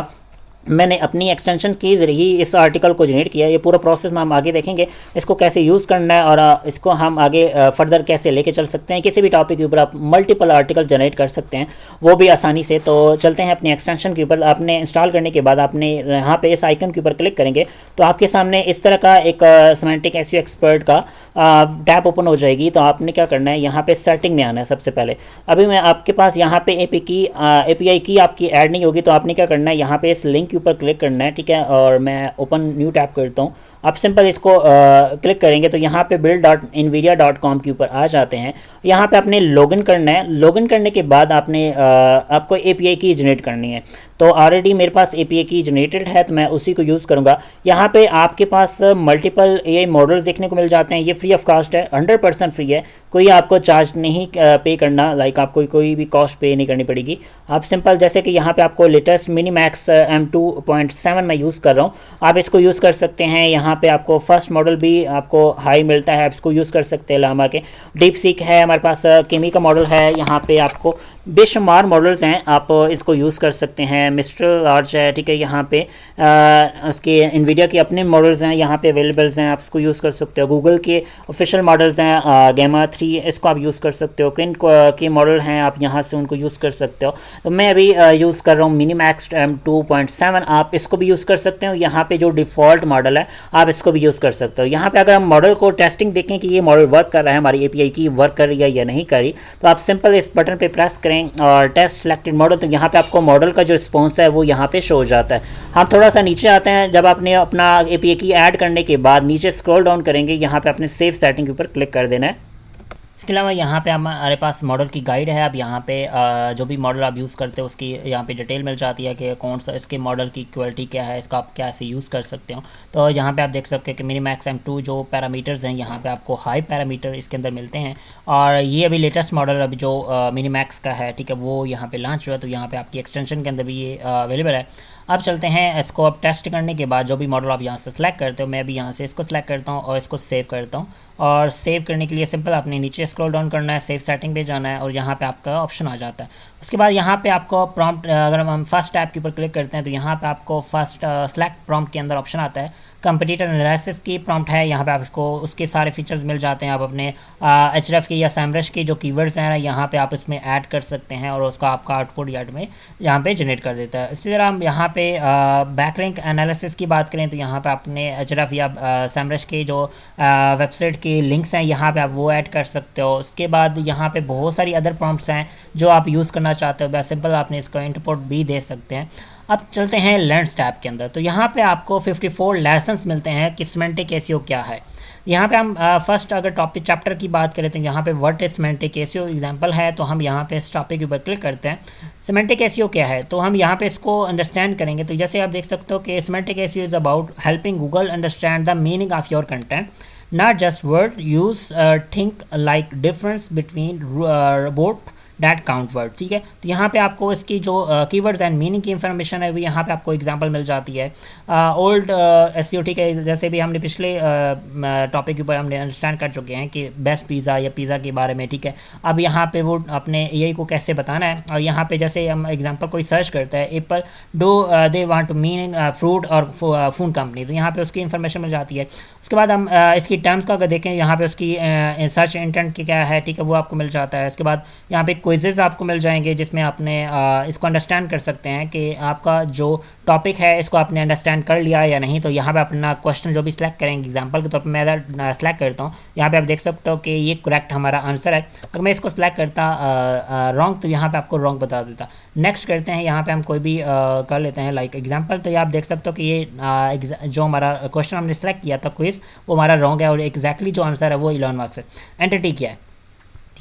मैंने अपनी एक्सटेंशन के ज़रिए ही इस आर्टिकल को जनरेट किया। ये पूरा प्रोसेस में हम आगे देखेंगे, इसको कैसे यूज़ करना है और इसको हम आगे फर्दर कैसे लेके चल सकते हैं। किसी भी टॉपिक के ऊपर आप मल्टीपल आर्टिकल जनरेट कर सकते हैं, वो भी आसानी से। तो चलते हैं अपनी एक्सटेंशन के ऊपर। आपने इंस्टॉल करने के बाद आपने यहाँ पे इस आइकन के ऊपर क्लिक करेंगे तो आपके सामने इस तरह का एक सिमेंटिक एसईओ एक्सपर्ट का टैब ओपन हो जाएगी। तो आपने क्या करना है, यहाँ पे सेटिंग में आना है सबसे पहले। अभी मैं आपके पास यहाँ पे एपीआई की आपकी ऐड नहीं होगी, तो आपने क्या करना है, यहाँ पे इस लिंक के ऊपर क्लिक करना है, ठीक है। और मैं ओपन न्यू टैब करता हूँ। आप सिंपल इसको क्लिक करेंगे तो यहाँ पे build.nvidia.com के ऊपर आ जाते हैं। यहाँ पे आपने लॉगिन करना है। लॉगिन करने के बाद आपको एपीआई की जनरेट करनी है। तो ऑलरेडी मेरे पास एपीआई की जनरेटेड है, तो मैं उसी को यूज़ करूँगा। यहाँ पे आपके पास मल्टीपल एआई मॉडल्स देखने को मिल जाते हैं। ये फ्री ऑफ कॉस्ट है, 100% फ्री है, कोई आपको चार्ज नहीं पे करना, लाइक आपको कोई भी कॉस्ट पे नहीं करनी पड़ेगी। आप सिंपल जैसे कि यहाँ पे आपको लेटेस्ट मिनीमैक्स M2.7 मैं यूज़ कर रहा हूँ, आप इसको यूज़ कर सकते हैं। यहाँ पे आपको फर्स्ट मॉडल भी आपको हाई मिलता है, आप इसको यूज़ कर सकते हैं। लामा के डीप सीक है हमारे पास, केमी का मॉडल है। यहाँ पे आपको बेशुमार मॉडल्स हैं, आप इसको यूज़ कर सकते हैं। मिस्टर लार्ज है, ठीक है। यहाँ पे उसके एनवीडिया के अपने मॉडल्स हैं, यहाँ पे अवेलेबल्स हैं, आप इसको यूज़ कर सकते हो। गूगल के ऑफिशियल मॉडल्स हैं, गैमा 3, इसको आप यूज़ कर सकते हो। किन के मॉडल हैं, आप यहाँ से उनको यूज़ कर सकते हो। तो मैं अभी यूज़ कर रहा हूँ मिनीमैक्स M2.7, आप इसको भी यूज़ कर सकते हो। यहाँ पे जो डिफ़ॉल्ट मॉडल है आप इसको भी यूज़ कर सकते हो। यहाँ पे अगर हम मॉडल को टेस्टिंग देखें कि ये मॉडल वर्क कर रहा है, हमारी एपीआई की वर्क कर रही है या नहीं कर रही, तो आप सिंपल इस बटन पे प्रेस करें और टेस्ट सेलेक्टेड मॉडल, तो यहाँ पे आपको मॉडल का जो रिस्पॉन्स है वो यहाँ पे शो हो जाता है। हम थोड़ा सा नीचे आते हैं। जब आपने अपना एपीआई की ऐड करने के बाद नीचे स्क्रॉल डाउन करेंगे, यहाँ पे अपने सेव सेटिंग के ऊपर क्लिक कर देना है। इसके अलावा यहाँ पे हमारे पास मॉडल की गाइड है। अब यहाँ पे जो भी मॉडल आप यूज़ करते हो उसकी यहाँ पे डिटेल मिल जाती है कि कौन सा इसके मॉडल की क्वालिटी क्या है, इसका आप कैसे यूज़ कर सकते हो। तो यहाँ पे आप देख सकते हैं कि मिनीमैक्स M2 जो पैरामीटर्स हैं, यहाँ पे आपको हाई पैरामीटर इसके अंदर मिलते हैं। और ये अभी लेटेस्ट मॉडल अभी जो मिनीमैक्स का है, ठीक है, वो यहाँ पर लॉन्च हुआ है। तो यहाँ पर आपकी एक्सटेंशन के अंदर भी ये अवेलेबल है। अब चलते हैं इसको अब टेस्ट करने के बाद जो भी मॉडल आप यहाँ से सेलेक्ट करते हो, मैं भी यहाँ से इसको सेलेक्ट करता हूँ और इसको सेव करता हूँ। और सेव करने के लिए सिंपल आपने नीचे स्क्रॉल डाउन करना है, सेव सेटिंग पे जाना है और यहाँ पे आपका ऑप्शन आ जाता है। उसके बाद यहाँ पे आपको प्रॉम्प्ट, अगर हम फर्स्ट टैब के ऊपर क्लिक करते हैं तो यहाँ पे आपको फर्स्ट सेलेक्ट प्रॉम्प्ट के अंदर ऑप्शन आता है कंपटीटर एनालिसिस की प्रॉम्प्ट है। यहाँ पे आप इसको उसके सारे फीचर्स मिल जाते हैं। आप अपने एचरएफ के या सैमरश के जो कीवर्ड्स हैं यहाँ पे आप इसमें ऐड कर सकते हैं और उसका आपका आउटपुट यार्ड में यहाँ पे जनरेट कर देता है। इसी तरह हम यहाँ पे बैकलिंक एनालिसिस की बात करें तो यहाँ पे अपने एचरएफ या सैमरश के जो वेबसाइट के लिंक्स हैं यहाँ पे आप वो ऐड कर सकते हो। उसके बाद यहाँ पे बहुत सारी अदर प्रॉम्प्ट्स हैं जो आप यूज़ करना चाहते हो, बस सिंपल आपने इसको इनपुट भी दे सकते हैं। अब चलते हैं लर्न्स टैब के अंदर। तो यहाँ पे आपको 54 लेसन्स मिलते हैं कि सिमेंटिक एसईओ क्या है। यहाँ पे हम फर्स्ट अगर टॉपिक चैप्टर की बात करें तो यहाँ पे what is semantic SEO example है। तो हम यहाँ पे इस टॉपिक के ऊपर क्लिक करते हैं। सिमेंटिक एसईओ क्या है तो हम यहाँ पे इसको अंडरस्टैंड करेंगे। तो जैसे आप देख सकते हो कि semantic SEO is about helping Google understand the meaning of your content, not just word use, think like difference between both that count word, ठीक है। तो यहाँ पे आपको इसकी जो कीवर्ड्स एंड मीनिंग की इन्फॉर्मेशन है वो यहाँ पे आपको एग्जांपल मिल जाती है। ओल्ड एसईओ, ठीक है, जैसे भी हमने पिछले टॉपिक के ऊपर हमने अंडरस्टैंड कर चुके हैं कि बेस्ट पिज़्ज़ा या पिज़्ज़ा के बारे में, ठीक है। अब यहाँ पे वो अपने एआई को कैसे बताना है और यहाँ पे जैसे हम एग्जांपल कोई सर्च करता है Apple do they want to mean fruit और फूड कंपनी, तो यहाँ पे उसकी इन्फॉर्मेशन मिल जाती है। उसके बाद हम इसकी टर्म्स का अगर देखें यहाँ पे उसकी सर्च इंटेंट की क्या है, ठीक है, वो आपको मिल जाता है। उसके बाद यहाँ पे क्विज़ेस आपको मिल जाएंगे जिसमें आपने इसको अंडरस्टैंड कर सकते हैं कि आपका जो टॉपिक है इसको आपने अंडरस्टैंड कर लिया या नहीं। तो यहाँ पे अपना क्वेश्चन जो भी सिलेक्ट करेंगे, एग्जांपल के तौर पे मैं अगर सिलेक्ट करता हूँ, यहाँ पे आप देख सकते हो कि ये करेक्ट हमारा आंसर है। अगर मैं इसको सिलेक्ट करता रॉन्ग तो यहाँ पे आपको रॉन्ग बता देता। नेक्स्ट करते हैं, यहाँ पे हम कोई भी कर लेते हैं लाइक एग्जांपल। तो ये आप देख सकते हो कि ये जो हमारा क्वेश्चन हमने सेलेक्ट किया था क्विज, वो हमारा रॉन्ग है और एग्जैक्टली जो आंसर है वो इलॉन मस्क है। एंटिटी क्या है,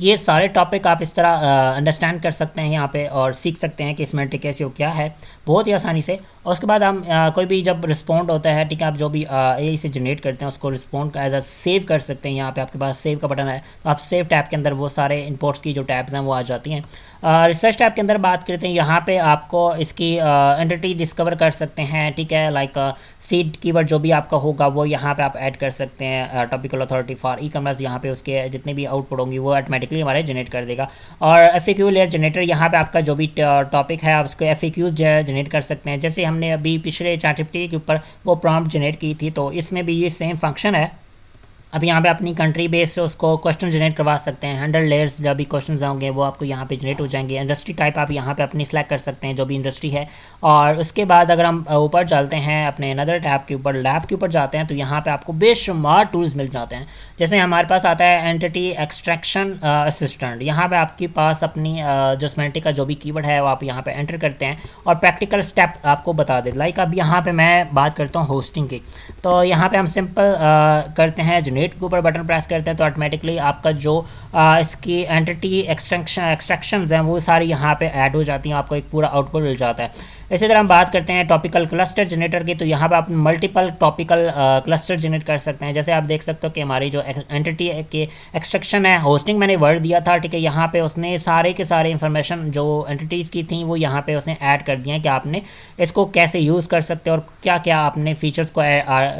ये सारे टॉपिक आप इस तरह अंडरस्टैंड कर सकते हैं यहाँ पे और सीख सकते हैं कि सिमेंटिक एसईओ क्या है बहुत ही आसानी से। और उसके बाद हम कोई भी जब रिस्पॉन्ड होता है, ठीक है, आप जो भी एआई से जनरेट करते हैं उसको रिस्पॉन्ड एज अ सेव कर सकते हैं। यहाँ पे आपके पास सेव का बटन है तो आप सेव टैब के अंदर वो सारे इंपोर्ट्स की जो टैब्स हैं वो आ जाती हैं। रिसर्च टैब के अंदर बात करते हैं, यहाँ पे आपको इसकी एंटिटी डिस्कवर कर सकते हैं, ठीक है, लाइक सीड कीवर्ड जो भी आपका होगा वो यहाँ पे आप ऐड कर सकते हैं। Topical authority for e commerce, यहाँ पे उसके जितने भी आउटपुट होंगी वो ऑटोमेटिक ऑटोमेटिकली हमारे जनरेट कर देगा। और FAQ लेयर जनरेटर, यहाँ पे आपका जो भी टॉपिक है आप उसको FAQs जनरेट कर सकते हैं। जैसे हमने अभी पिछले ChatGPT के ऊपर वो प्रॉम्प्ट जनरेट की थी, तो इसमें भी ये सेम फंक्शन है। अब यहाँ पे अपनी कंट्री बेस से उसको क्वेश्चन जनरेट करवा सकते हैं। 100 लेयर्स जब भी क्वेश्चन होंगे वो आपको यहाँ पे जनरेट हो जाएंगे। इंडस्ट्री टाइप आप यहाँ पे अपनी सेलेक्ट कर सकते हैं जो भी इंडस्ट्री है। और उसके बाद अगर हम ऊपर चलते हैं अपने अनदर टैब के ऊपर, लैब के ऊपर जाते हैं, तो यहाँ पे आपको बेशुमार टूल्स मिल जाते हैं। जिसमें हमारे पास आता है एंटिटी एक्सट्रैक्शन असिस्टेंट। यहाँ पे आपके पास अपनी जो सिमेंटिक का जो भी कीवर्ड है वो आप यहाँ पे एंटर करते हैं और प्रैक्टिकल स्टेप आपको बता दे। लाइक अब यहाँ पे मैं बात करता हूँ होस्टिंग की, तो यहाँ पे हम सिंपल करते हैं जनरेट के ऊपर बटन प्रेस करते हैं, तो ऑटोमेटिकली आपका जो इसकी एंटिटी एक्सट्रैक्शंस हैं वो सारी यहाँ पे ऐड हो जाती हैं, आपको एक पूरा आउटपुट मिल जाता है। इसी तरह हम बात करते हैं टॉपिकल क्लस्टर जनरेटर की, तो यहाँ पे आप मल्टीपल टॉपिकल क्लस्टर जनरेट कर सकते हैं। जैसे आप देख सकते हो कि हमारी जो एंटिटी के एक्सट्रैक्शन है, होस्टिंग मैंने वर्ड दिया था, ठीक है, यहाँ पे उसने सारे के सारे इंफॉर्मेशन जो एंटिटीज़ की थी वो यहाँ पे उसने ऐड कर दिया है कि आपने इसको कैसे यूज़ कर सकते हो और क्या क्या आपने फीचर्स को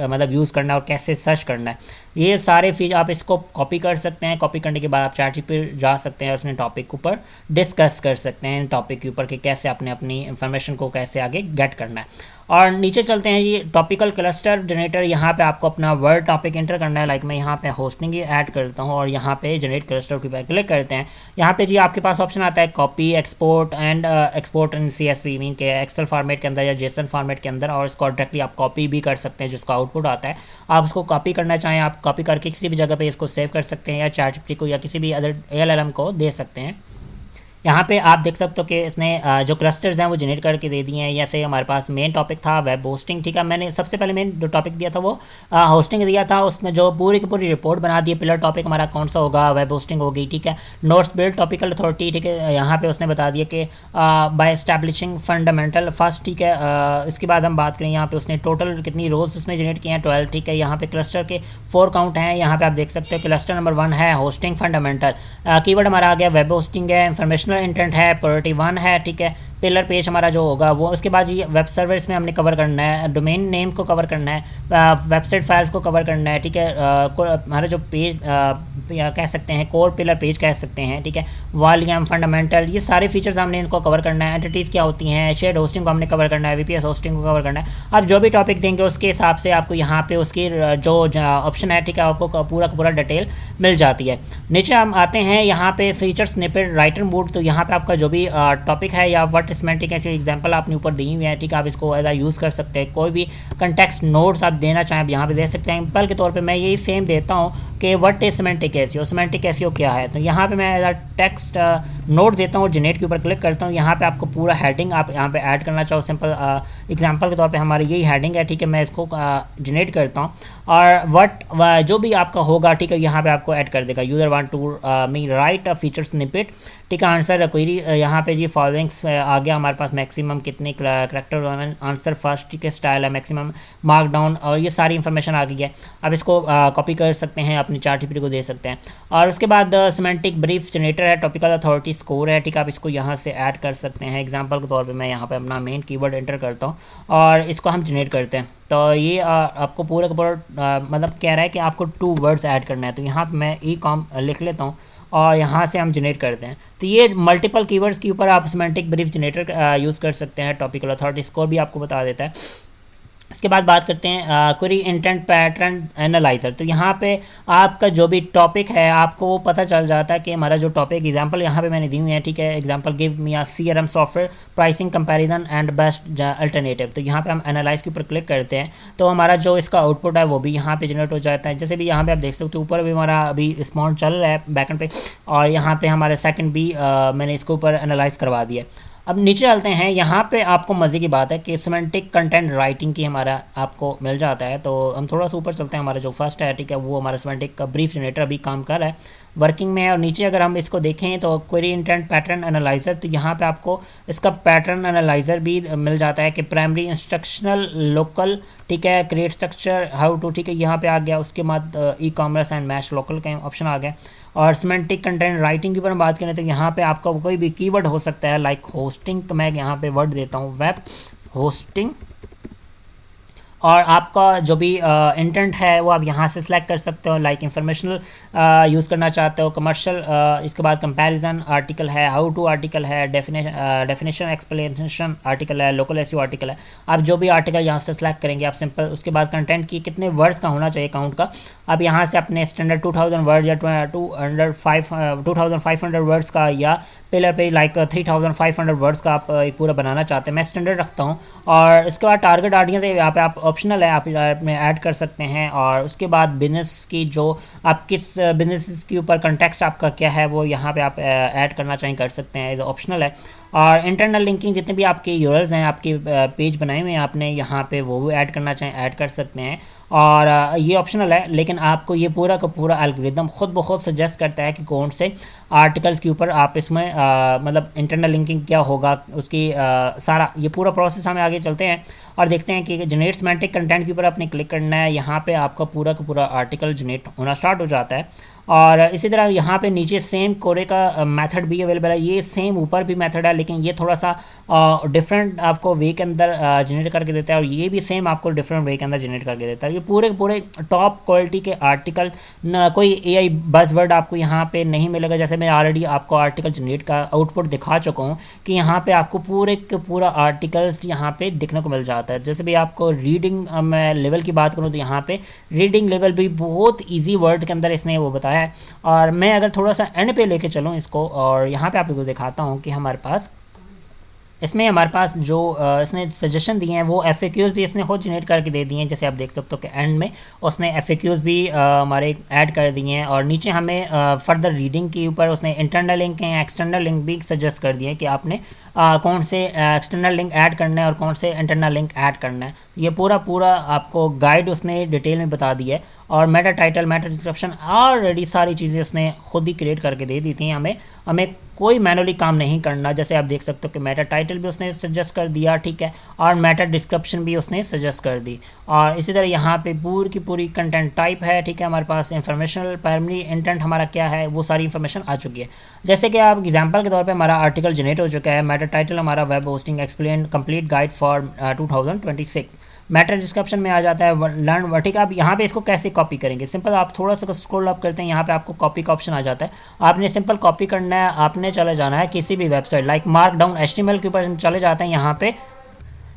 मतलब यूज़ करना है और कैसे सर्च करना है। ये सारे फीचर आप इसको कॉपी कर सकते हैं। कॉपी करने के बाद आप ChatGPT पे जा सकते हैं, उसने टॉपिक के ऊपर डिस्कस कर सकते हैं टॉपिक के ऊपर कि कैसे आपने अपनी इंफॉर्मेशन को कैसे आगे गेट करना है। और नीचे चलते हैं, ये टॉपिकल क्लस्टर जनरेटर, यहाँ पे आपको अपना वर्ड टॉपिक एंटर करना है। लाइक मैं यहाँ पे होस्टिंग ही ऐड करता हूँ और यहाँ पे जनरेट क्लस्टर के ऊपर क्लिक करते हैं। यहाँ पे जी आपके पास ऑप्शन आता है copy, export and export in CSV mean के एक्सेल फॉर्मेट के अंदर या JSON फॉर्मेट के अंदर, और इसको डायरेक्टली आप कॉपी भी कर सकते हैं। जिसका आउटपुट आता है आप उसको कॉपी करना चाहें, आप कॉपी करके किसी भी जगह पे इसको सेव कर सकते हैं या ChatGPT को या किसी भी अदर LLM को दे सकते हैं। यहाँ पे आप देख सकते हो कि इसने जो क्लस्टर्स हैं वो जनरेट करके दे दिए हैं। जैसे हमारे पास मेन टॉपिक था वेब होस्टिंग, ठीक है, मैंने सबसे पहले मेन जो टॉपिक दिया था वो होस्टिंग दिया था, उसमें जो पूरी की पूरी रिपोर्ट बना दी। पिलर टॉपिक हमारा कौन सा होगा, वेब होस्टिंग होगी, ठीक है। नोट्स बिल्ड टॉपिकल अथॉरिटी, ठीक है, यहाँ पे उसने बता दिया कि बाय एस्टैब्लिशिंग फंडामेंटल फर्स्ट, ठीक है। इसके बाद हम बात करें यहाँ पे उसने टोटल कितनी रोज उसमें जनरेट किए हैं, 12, ठीक है। यहाँ पे क्लस्टर के 4 काउंट हैं। यहाँ पे आप देख सकते हो क्लस्टर नंबर 1 है होस्टिंग फंडामेंटल, कीवर्ड हमारा आ गया वेब होस्टिंग है, इंफॉर्मेशनल इंटेंट है, प्रायोरिटी 1 है, ठीक है। पिलर पेज हमारा जो होगा वो, उसके बाद ये वेब सर्विस में हमने कवर करना है, डोमेन नेम को कवर करना है, वेबसाइट फाइल्स को कवर करना है, ठीक है। हमारा जो पेज या कह सकते हैं कोर पिलर पेज कह सकते हैं, ठीक है। वॉल्यूम, फंडामेंटल, ये सारे फीचर्स हमने इनको कवर करना है। एंटिटीज़ क्या होती हैं, शेयर्ड होस्टिंग को हमने कवर करना है, VPS होस्टिंग को कवर करना है। अब जो भी टॉपिक देंगे उसके हिसाब से आपको यहाँ पे उसकी जो ऑप्शन है, ठीक है, आपको पूरा का पूरा डिटेल मिल जाती है। नीचे हम आते हैं यहाँ pay feature snippet writer mode, तो यहाँ पे आपका जो भी टॉपिक है या व्हाट सिमेंटिक ऐसी एग्जांपल आपने ऊपर दी हुई है, ठीक है, आप इसको एज यूज़ कर सकते हैं। कोई भी कंटेक्स्ट नोट्स आप देना चाहें आप यहाँ पे दे सकते हैं। एग्जांपल के तौर पे मैं यही सेम देता हूँ कि what is semantic SEO, semantic SEO क्या है, तो यहाँ पे मैं एज टेक्स्ट नोट देता हूँ और जनरेट के ऊपर क्लिक करता हूँ। यहाँ पे आपको पूरा हेडिंग आप यहाँ पे ऐड करना चाहो, सिंपल एग्जांपल के तौर पे हमारी यही हेडिंग है, ठीक है, मैं इसको जनरेट करता हूँ और जो भी आपका होगा, ठीक है, यहाँ पे आपको ऐड कर देगा। User want to me write a feature snippet, ठीक है, आंसर क्वेरी, यहाँ पे जी फॉलोइंग्स आ गया हमारे पास, मैक्सिमम कितने करैक्टर आंसर फर्स्ट, ठीक है, स्टाइल है, मैक्सिमम मार्क डाउन, और ये सारी इंफॉर्मेशन आ गई है। अब इसको कॉपी कर सकते हैं, अपनी ChatGPT को दे सकते हैं। और उसके बाद सिमेंटिक ब्रीफ जनरेटर है, टॉपिकल अथॉरिटी स्कोर है, ठीक है, आप इसको यहाँ से ऐड कर सकते हैं। एग्जांपल के तौर पे मैं यहाँ पे अपना मेन कीवर्ड एंटर करता हूँ और इसको हम जनरेट करते हैं। तो ये आपको पूरा का पूरा मतलब कह रहा है कि आपको 2 वर्ड्स ऐड करना है, तो यहाँ पे मैं ई-कॉम लिख लेता हूँ और यहाँ से हम जनरेट करते हैं। तो ये मल्टीपल कीवर्ड्स के ऊपर आप सिमेंटिक ब्रीफ जनरेटर यूज़ कर सकते हैं। टॉपिकल अथॉरिटी स्कोर भी आपको बता देता है। इसके बाद बात करते हैं क्वेरी इंटेंट पैटर्न एनालाइजर, तो यहाँ पे आपका जो भी टॉपिक है आपको वो पता चल जाता है कि हमारा जो टॉपिक, एग्जांपल यहाँ पे मैंने दी हुई है, ठीक है, example give me a CRM software pricing comparison and best alternative, तो यहाँ पे हम एनालाइज के ऊपर क्लिक करते हैं तो हमारा जो इसका आउटपुट है वो भी यहाँ पे जनरेट हो जाता है। जैसे भी यहाँ पे आप देख सकते हो ऊपर भी हमारा अभी रिस्पॉन्स चल रहा है बैकएंड पे, और यहाँ पे हमारे सेकंड भी मैंने इसके ऊपर एनालाइज करवा दिया। अब नीचे चलते हैं, यहाँ पे आपको मज़े की बात है कि सिमेंटिक कंटेंट राइटिंग की हमारा आपको मिल जाता है। तो हम थोड़ा सा ऊपर चलते हैं, हमारा जो फर्स्ट है, ठीक है, वो हमारा सिमेंटिक का ब्रीफ जनरेटर अभी काम कर रहा है, वर्किंग में है। और नीचे अगर हम इसको देखें तो क्वेरी इंटेंट पैटर्न एनालाइजर, तो यहाँ पे आपको इसका पैटर्न एनालाइजर भी मिल जाता है कि प्राइमरी इंस्ट्रक्शनल लोकल, ठीक है, क्रिएट स्ट्रक्चर हाउ टू, ठीक है, यहाँ पे आ गया। उसके बाद ई-कॉमर्स एंड मैच लोकल का ऑप्शन आ गया। और सिमेंटिक कंटेंट राइटिंग के ऊपर हम बात करें तो यहाँ पे आपका कोई भी कीवर्ड हो सकता है, लाइक होस्टिंग, तो मैं यहाँ पे वर्ड देता हूँ वेब होस्टिंग, और आपका जो भी इंटेंट है वो आप यहाँ से सिलेक्ट कर सकते हो, लाइक इंफॉर्मेशनल यूज़ करना चाहते हो, कमर्शियल, इसके बाद कंपैरिजन आर्टिकल है, हाउ टू आर्टिकल है, डेफिनेशन एक्सप्लेनेशन आर्टिकल है, लोकल एसईओ आर्टिकल है। आप जो भी आर्टिकल यहाँ से सिलेक्ट करेंगे आप सिंपल, उसके बाद कंटेंट की कितने वर्ड्स का होना चाहिए काउंट का, आप यहाँ से अपने स्टैंडर्ड 2000 वर्ड या 2500 वर्ड्स का, या पिलर पे लाइक 3500 वर्ड्स का आप एक पूरा बनाना चाहते हैं, मैं स्टैंडर्ड रखता हूँ। और इसके बाद टारगेट ऑडियंस है, यहाँ पे आप ऑप्शनल है, आप में ऐड कर सकते हैं। और उसके बाद बिजनेस की जो आप किस बिजनेस के ऊपर कंटेक्स्ट आपका क्या है वो यहाँ पे आप ऐड करना चाहें कर सकते हैं, ऑप्शनल है। और इंटरनल लिंकिंग जितने भी आपके यूआरएल्स हैं, आपके पेज बनाए हुए हैं आपने, यहाँ पे वो भी ऐड करना चाहें ऐड कर सकते हैं। और ये ऑप्शनल है, लेकिन आपको ये पूरा का पूरा एल्गोरिदम खुद ब खुद सजेस्ट करता है कि कौन से आर्टिकल्स के ऊपर आप इसमें मतलब इंटरनल लिंकिंग क्या होगा, उसकी सारा ये पूरा प्रोसेस हमें आगे चलते हैं और देखते हैं कि जनरेट सिमेंटिक कंटेंट के ऊपर आपने क्लिक करना है। यहाँ पे आपका पूरा का पूरा आर्टिकल जनरेट होना स्टार्ट हो जाता है। और इसी तरह यहाँ पे नीचे सेम कोरे का मेथड भी अवेलेबल है, ये सेम ऊपर भी मेथड है, लेकिन ये थोड़ा सा डिफरेंट आपको वे के अंदर जनरेट करके देता है, और ये भी सेम आपको डिफरेंट वे के अंदर जनरेट करके देता है। ये पूरे पूरे टॉप क्वालिटी के आर्टिकल, न कोई एआई बज़वर्ड आपको यहाँ पे नहीं मिलेगा। जैसे मैं ऑलरेडी आपको आर्टिकल जनरेट का आउटपुट दिखा चुका हूँ कि यहाँ पे आपको पूरे का पूरा आर्टिकल्स यहाँ पे दिखने को मिल जाता है। जैसे भी आपको रीडिंग मैं लेवल की बात करूँ तो यहाँ पे रीडिंग लेवल भी बहुत ईजी वर्ड के अंदर इसने वो बताया है। और मैं अगर थोड़ा सा एंड पे लेके चलूँ इसको, और यहाँ पे आपको दिखाता हूँ कि हमारे पास हमारे पास जो इसने सजेशन दिए हैं वो एफएक्यूज़ भी इसने खुद जनरेट करके दे दिए हैं। जैसे आप देख सकते हो कि एंड में उसने एफएक्यूज़ भी हमारे ऐड कर दिए हैं, और नीचे हमें फर्दर रीडिंग के ऊपर उसने इंटरनल लिंक हैं, एक्सटर्नल लिंक भी सजेस्ट कर दिए कि आपने कौन से एक्सटर्नल लिंक ऐड करना है और कौन से इंटरनल लिंक ऐड करना है। तो ये पूरा आपको गाइड उसने डिटेल में बता दिया है। और Meta title, Meta description, already सारी चीज़ें उसने खुद ही क्रिएट करके दे दी थी। हमें कोई मैनुअली काम नहीं करना। जैसे आप देख सकते हो कि मेटा टाइटल भी उसने सजेस्ट कर दिया, ठीक है, और मेटा डिस्क्रिप्शन भी उसने सजेस्ट कर दी। और इसी तरह यहाँ पे पूरी की पूरी कंटेंट टाइप है, ठीक है, हमारे पास इंफॉर्मेशनल प्राइमरी इंटेंट हमारा क्या है वो सारी इंफॉर्मेशन आ चुकी है। जैसे कि आप एग्जांपल के तौर पे हमारा आर्टिकल जनरेट हो चुका है, मेटा टाइटल हमारा web hosting explain complete guide for 2026। Meta description में आ जाता है लर्न वर्टिक। आप यहाँ पे इसको कैसे कॉपी करेंगे, सिंपल आप थोड़ा सा स्क्रॉल अप करते हैं, यहाँ पे आपको कॉपी का ऑप्शन आ जाता है। आपने सिंपल कॉपी करना है, आपने चले जाना है किसी भी वेबसाइट लाइक मार्कडाउन एचटीएमएल के ऊपर चले जाते हैं।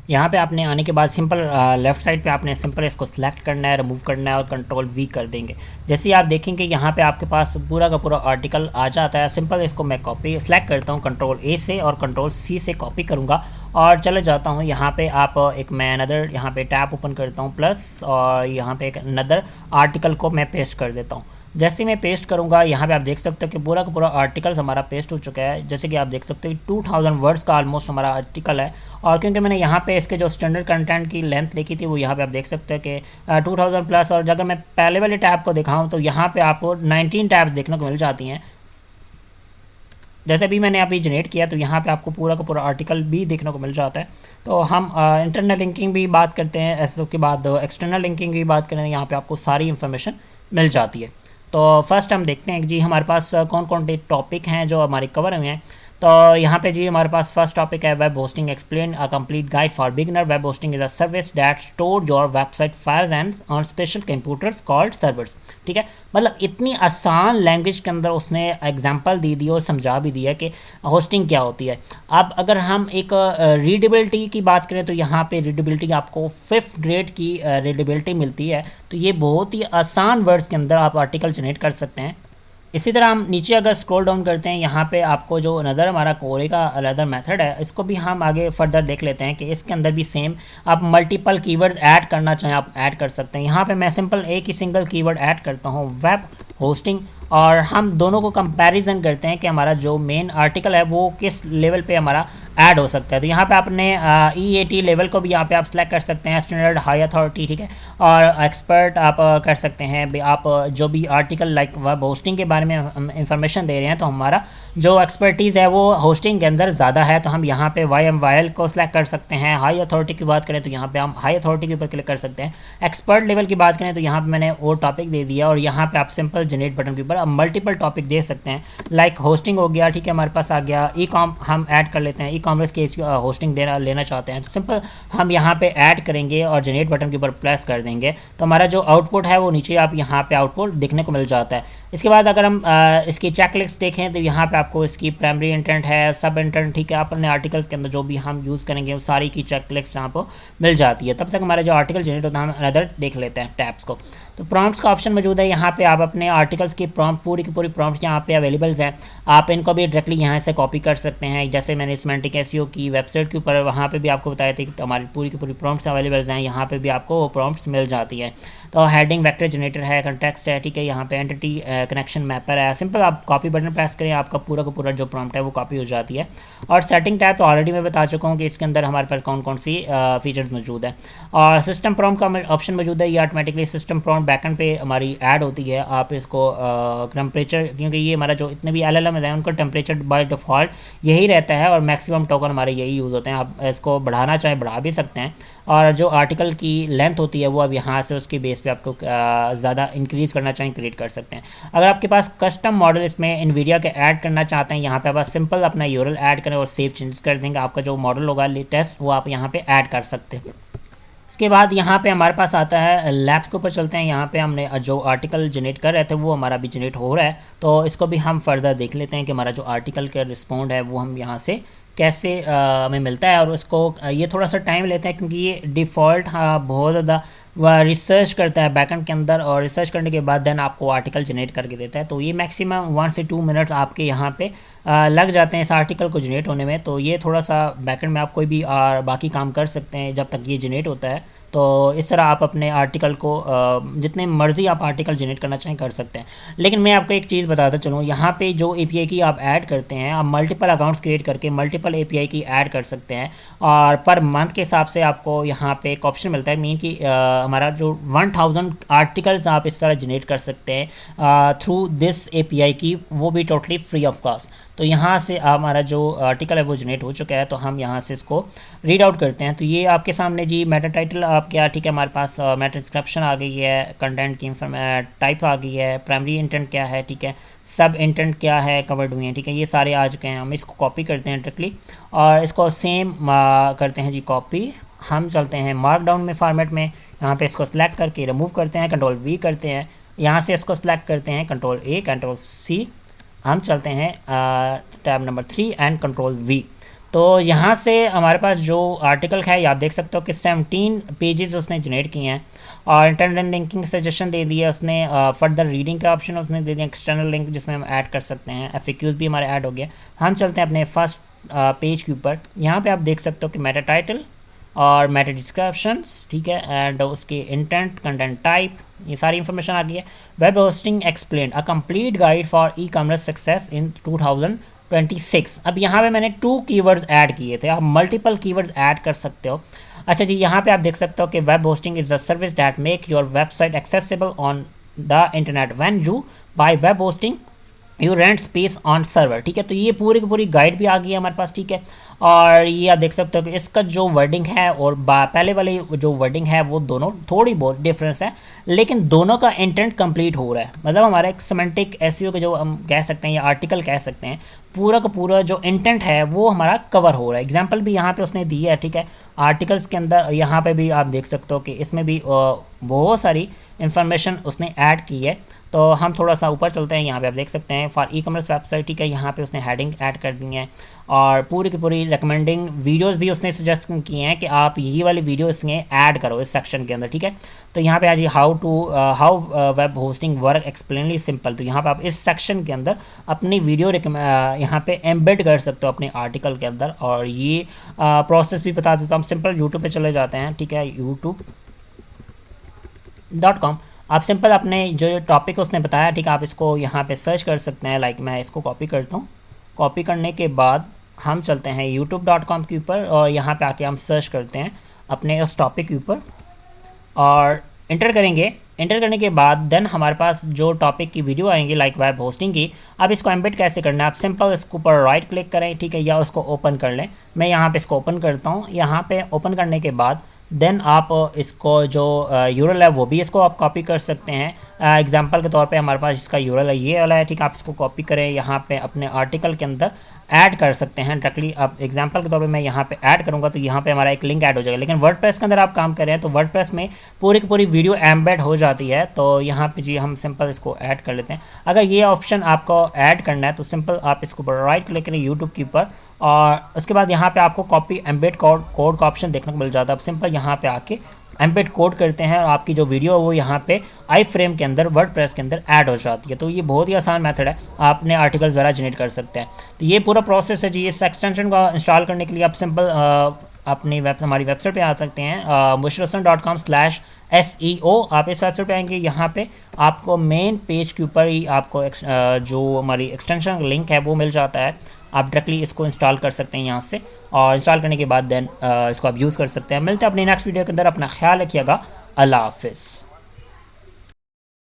यहाँ पे आपने आने के बाद सिंपल लेफ़्ट साइड पे आपने सिंपल इसको सिलेक्ट करना है, रिमूव करना है और कंट्रोल वी कर देंगे। जैसे ही आप देखेंगे यहाँ पे आपके पास पूरा का पूरा आर्टिकल आ जाता है। सिंपल इसको मैं कॉपी सेलेक्ट करता हूँ, कंट्रोल ए से और कंट्रोल सी से कॉपी करूँगा और चले जाता हूँ। यहाँ पे आप मैं अनदर यहाँ पे टैब ओपन करता हूँ प्लस, और यहाँ पे एक अनदर आर्टिकल को मैं पेस्ट कर देता हूँ। जैसे मैं पेस्ट करूँगा यहाँ पे आप देख सकते हो कि पूरा का पूरा आर्टिकल्स हमारा पेस्ट हो चुका है। जैसे कि आप देख सकते हो 2000 वर्ड्स का ऑलमोस्ट हमारा आर्टिकल है। और क्योंकि मैंने यहाँ पे इसके जो स्टैंडर्ड कंटेंट की लेंथ लिखी थी वो यहाँ पे आप देख सकते हैं कि 2000 प्लस। और अगर मैं पहले वाले टैब को दिखाऊँ तो यहाँ पे आपको 19 टैब्स देखने को मिल जाती हैं। जैसे भी मैंने अभी जनरेट किया तो यहाँ पे आपको पूरा का पूरा आर्टिकल भी देखने को मिल जाता है। तो हम इंटरनल लिंकिंग भी बात करते हैं, एसएसओ के बाद एक्सटर्नल लिंकिंग की बात करें, यहाँ पे आपको सारी इन्फॉर्मेशन मिल जाती है। तो फर्स्ट हम देखते हैं कि जी हमारे पास कौन कौन से टॉपिक हैं जो हमारे कवर हुए हैं। तो यहाँ पे जी हमारे पास फर्स्ट टॉपिक है web hosting explain a complete guide for beginner. Web hosting is a service that store your website files and on special computers called servers. ठीक है, मतलब इतनी आसान लैंग्वेज के अंदर उसने एग्जांपल दी और समझा भी दिया कि होस्टिंग क्या होती है। अब अगर हम एक रीडेबिलिटी की बात करें तो यहाँ पे रीडेबिलिटी आपको 5th ग्रेड की रीडेबिलिटी मिलती है। तो ये बहुत ही आसान वर्ड्स के अंदर आप आर्टिकल जनरेट कर सकते हैं। इसी तरह हम नीचे अगर स्क्रॉल डाउन करते हैं, यहाँ पे आपको जो नज़र हमारा कोरे का अदर मेथड है इसको भी हम आगे फर्दर देख लेते हैं कि इसके अंदर भी सेम आप मल्टीपल कीवर्ड्स ऐड करना चाहें आप ऐड कर सकते हैं। यहाँ पे मैं सिंपल एक ही सिंगल कीवर्ड ऐड करता हूँ वेब होस्टिंग, और हम दोनों को कंपैरिजन करते हैं कि हमारा जो मेन आर्टिकल है वो किस लेवल पे हमारा ऐड हो सकता है। तो यहाँ पे आपने EAT लेवल को भी यहाँ पे आप सेलेक्ट कर सकते हैं, स्टैंडर्ड, हाई अथॉरिटी, ठीक है, और एक्सपर्ट आप कर सकते हैं। आप जो भी आर्टिकल लाइक वेब होस्टिंग के बारे में इंफॉर्मेशन दे रहे हैं तो हमारा जो एक्सपर्टीज़ है वो होस्टिंग के अंदर ज़्यादा है, तो हम यहाँ पे YMYL को सिलेक्ट कर सकते हैं। हाई अथॉरिटी की बात करें तो यहाँ पे हम हाई अथॉरिटी के ऊपर क्लिक कर सकते हैं। एक्सपर्ट लेवल की बात करें तो यहाँ पे मैंने और टॉपिक दे दिया, और यहाँ पे आप सिंपल जनरेट बटन के ऊपर आप मल्टीपल टॉपिक दे सकते हैं। लाइक होस्टिंग हो गया, ठीक है, हमारे पास आ गया। ई कॉम हम ऐड कर लेते हैं, ई कॉमर्स की होस्टिंग लेना चाहते हैं तो सिंपल हम यहाँ पे ऐड करेंगे और जनरेट बटन के ऊपर प्रेस कर देंगे तो हमारा जो आउटपुट है वो नीचे आप यहाँ पे आउटपुट देखने को मिल जाता है। इसके बाद अगर हम इसकी चेकलिस्ट देखें तो यहाँ पे आपको इसकी प्राइमरी इंटेंट है, सब इंटेंट, ठीक है, अपने आर्टिकल्स के अंदर जो भी हम यूज़ करेंगे वो सारी की चेकलिस्ट यहाँ पर मिल जाती है। तब तक हमारा जो आर्टिकल जनरेट होता है हम अदर देख लेते हैं टैब्स को। तो प्रॉम्प्ट्स का ऑप्शन मौजूद है, यहाँ पे आप अपने आर्टिकल्स की प्रॉम्प्ट पूरी की पूरी प्रॉम्प्ट यहाँ पे अवेलेबल्स हैं। आप इनको भी डायरेक्टली यहाँ से कॉपी कर सकते हैं। जैसे मैंने सिमेंटिक एसईओ की वेबसाइट के ऊपर वहाँ पे भी आपको बताया था कि हमारी पूरी की पूरी प्रॉम्प्ट्स अवेलेबल्स हैं, यहाँ पे भी आपको वो प्रॉम्प्ट्स मिल जाती है। तो हेडिंग वेक्टर जनरेटर है, कंटेक्स्ट है, ठीक है, यहाँ पे एंटिटी कनेक्शन मैपर है। सिंपल आप कॉपी बटन प्रेस करें, आपका पूरा का पूरा जो प्रॉम्प्ट है वो कॉपी हो जाती है। और सेटिंग टैब तो ऑलरेडी मैं बता चुका हूँ कि इसके अंदर हमारे पास कौन कौन सी फीचर्स मौजूद है। और सिस्टम प्रॉम्प्ट का ऑप्शन मौजूद है, ये ऑटोमेटिकली सिस्टम प्रॉम्प्ट बैकएंड पे हमारी ऐड होती है। आप इसको टेम्परेचर, क्योंकि ये हमारा जो इतने भी LLM है उनका टेम्परेचर बाय डिफ़ॉल्ट यही रहता है और मैक्सिमम टोकन हमारे यही यूज़ होते हैं। आप इसको बढ़ाना चाहें बढ़ा भी सकते हैं। और जो आर्टिकल की लेंथ होती है वो अब यहाँ से उसके बेस पे आपको ज़्यादा इंक्रीज़ करना चाहें क्रिएट कर सकते हैं। अगर आपके पास कस्टम मॉडल इसमें NVIDIA के ऐड करना चाहते हैं, यहाँ पे आप सिंपल अपना URL ऐड करें और सेव चेंजेस कर देंगे, आपका जो मॉडल होगा लेटेस्ट वो आप यहाँ पे ऐड कर सकते हैं। इसके बाद यहाँ पे हमारे पास आता है लैब्स के ऊपर चलते हैं। यहाँ पे हमने जो आर्टिकल जनरेट कर रहे थे वो हमारा भी जनरेट हो रहा है, तो इसको भी हम फर्दर देख लेते हैं कि हमारा जो आर्टिकल का रिस्पॉन्ड है वो हम यहाँ से कैसे हमें मिलता है। और उसको ये थोड़ा सा टाइम लेता है क्योंकि ये डिफ़ॉल्ट बहुत ज़्यादा रिसर्च करता है बैकएंड के अंदर, और रिसर्च करने के बाद देन आपको आर्टिकल जनरेट करके देता है। तो ये मैक्सिमम 1 से 2 मिनट्स आपके यहाँ पे लग जाते हैं इस आर्टिकल को जनरेट होने में। तो ये थोड़ा सा बैकएंड में आप कोई भी बाकी काम कर सकते हैं जब तक ये जनरेट होता है। तो इस तरह आप अपने आर्टिकल को जितने मर्ज़ी आप आर्टिकल जनरेट करना चाहें कर सकते हैं। लेकिन मैं आपको एक चीज़ बताता चलूँ, यहाँ पे जो API की आप ऐड करते हैं, आप मल्टीपल अकाउंट्स क्रिएट करके मल्टीपल API की ऐड कर सकते हैं और पर मंथ के हिसाब से आपको यहाँ पे एक ऑप्शन मिलता है मीन कि हमारा जो 1000 आर्टिकल्स आप इस तरह जनरेट कर सकते हैं थ्रू दिस API की, वो भी टोटली फ्री ऑफ कॉस्ट। तो यहाँ से हमारा जो आर्टिकल है वो जनरेट हो चुका है, तो हम यहाँ से इसको रीड आउट करते हैं। तो ये आपके सामने जी मेटा टाइटल आप क्या, ठीक है, हमारे पास मेटा डिस्क्रिप्शन आ गई है, कंटेंट की टाइप आ गई है, प्राइमरी इंटेंट क्या है, ठीक है, सब इंटेंट क्या है, कवर्ड हुई है, ठीक है, ये सारे आ चुके हैं। हम इसको कॉपी करते हैं डायरेक्टली और इसको सेम करते हैं जी कॉपी। हम चलते हैं मार्कडाउन में फॉर्मेट में, यहाँ पे इसको सिलेक्ट करके रिमूव करते हैं, Ctrl+V करते हैं, यहाँ से इसको सिलेक्ट करते हैं Ctrl+A Ctrl+C, हम चलते हैं टैब नंबर 3 एंड Ctrl+V। तो यहाँ से हमारे पास जो आर्टिकल है आप देख सकते हो कि 17 पेजेस उसने जनरेट किए हैं और इंटरनल लिंकिंग सजेशन दे दिया उसने, फर्दर रीडिंग का ऑप्शन उसने दे दिया, एक्सटर्नल लिंक जिसमें हम ऐड कर सकते हैं, FAQs भी हमारे ऐड हो गया। हम चलते हैं अपने फर्स्ट पेज के ऊपर। यहाँ पे आप देख सकते हो कि मेटा टाइटल और मेटा डिस्क्रिप्शंस, ठीक है, एंड उसके इंटेंट, कंटेंट टाइप, ये सारी इन्फॉर्मेशन आ गई है। Web hosting explained, a complete guide for e-commerce success in 2026। अब यहाँ पे मैंने 2 कीवर्ड्स ऐड किए थे, आप मल्टीपल कीवर्ड्स ऐड कर सकते हो। अच्छा जी, यहाँ पे आप देख सकते हो कि web hosting is the service that make your website accessible on the internet when you buy web hosting you rent space on server, ठीक है। तो ये पूरी की पूरी गाइड भी आ गई है हमारे पास, ठीक है। और ये आप देख सकते हो कि इसका जो वर्डिंग है और पहले वाली जो वर्डिंग है वो दोनों थोड़ी बहुत डिफरेंस है, लेकिन दोनों का इंटेंट कंप्लीट हो रहा है। मतलब हमारा एक सिमेंटिक एसईओ के जो हम कह सकते हैं या आर्टिकल कह सकते हैं, पूरा का पूरा जो इंटेंट है वो हमारा कवर हो रहा है। एग्जाम्पल भी यहाँ पे उसने दी है, ठीक है, आर्टिकल्स के अंदर यहाँ पे भी आप देख सकते हो कि इसमें भी बहुत सारी इंफॉर्मेशन उसने ऐड की है। तो हम थोड़ा सा ऊपर चलते हैं, यहाँ पे आप देख सकते हैं फॉर ई-कॉमर्स वेबसाइट, ठीक है, यहाँ पे उसने हेडिंग ऐड कर दी है और पूरी की पूरी रिकमेंडिंग वीडियोस भी उसने सजेस्ट किए हैं कि आप यही वाली वीडियो इसमें ऐड करो इस सेक्शन के अंदर, ठीक है। तो यहाँ पे आज how web hosting work explained simple, तो यहाँ पे आप इस सेक्शन के अंदर अपनी वीडियो यहाँ पे एम्बेड कर सकते हो अपने आर्टिकल के अंदर। और ये प्रोसेस भी बता देता हूँ, हम सिंपल यूट्यूब पे चले जाते हैं, ठीक है, youtube.com। आप सिंपल अपने जो टॉपिक उसने बताया, ठीक है, आप इसको यहाँ पे सर्च कर सकते हैं। लाइक मैं इसको कॉपी करता हूँ, कॉपी करने के बाद हम चलते हैं youtube.com के ऊपर और यहाँ पे आके हम सर्च करते हैं अपने उस टॉपिक के ऊपर और इंटर करेंगे। इंटर करने के बाद देन हमारे पास जो टॉपिक की वीडियो आएंगी लाइक वेब होस्टिंग की, अब इसको एम्बेड कैसे करना है, आप सिंपल इसके ऊपर राइट क्लिक करें, ठीक है, या उसको ओपन कर लें। मैं यहाँ पे इसको ओपन करता हूँ। यहाँ पे ओपन करने के बाद देन आप इसको जो यूआरएल है वो भी इसको आप कॉपी कर सकते हैं। एग्जांपल के तौर पे हमारे पास इसका यूआरएल है ये वाला है, ठीक है, आप इसको कॉपी करें, यहाँ पे अपने आर्टिकल के अंदर ऐड कर सकते हैं डायरेक्टली। अब एग्जांपल के तौर पे मैं यहाँ पे ऐड करूँगा तो यहाँ पे हमारा एक लिंक ऐड हो जाएगा। लेकिन वर्डप्रेस के अंदर आप काम कर रहे हैं तो वर्डप्रेस में पूरी की पूरी वीडियो एम्बेड हो जाती है। तो यहाँ पे जी हम सिंपल इसको ऐड कर लेते हैं। अगर ये ऑप्शन आपको ऐड करना है तो सिंपल आप इसको राइट क्लिक करें यूट्यूब के ऊपर और उसके बाद यहाँ पे आपको कॉपी एम्बेड कोड का ऑप्शन देखने को मिल जाता है। अब सिंपल यहाँ पे आके एम्बेड कोड करते हैं और आपकी जो वीडियो है वो यहाँ पे आई फ्रेम के अंदर वर्डप्रेस के अंदर ऐड हो जाती है। तो ये बहुत ही आसान मेथड है, आपने आर्टिकल्स वगैरह जनरेट कर सकते हैं। तो ये पूरा प्रोसेस है जी। इस एक्सटेंशन को इंस्टॉल करने के लिए आप सिंपल अपनी हमारी वेबसाइट पे आ सकते हैं mushirhassan.com/SEO। आप इस वेबसाइट पे आएंगे, यहाँ पे आपको मेन पेज के ऊपर ही आपको जो हमारी एक्सटेंशन का लिंक है वो मिल जाता है। आप डायरेक्टली इसको इंस्टॉल कर सकते हैं यहाँ से और इंस्टॉल करने के बाद देन इसको आप यूज़ कर सकते हैं। मिलते हैं अपनी नेक्स्ट वीडियो के अंदर। अपना ख्याल रखिएगा। अल्लाह हाफिज़।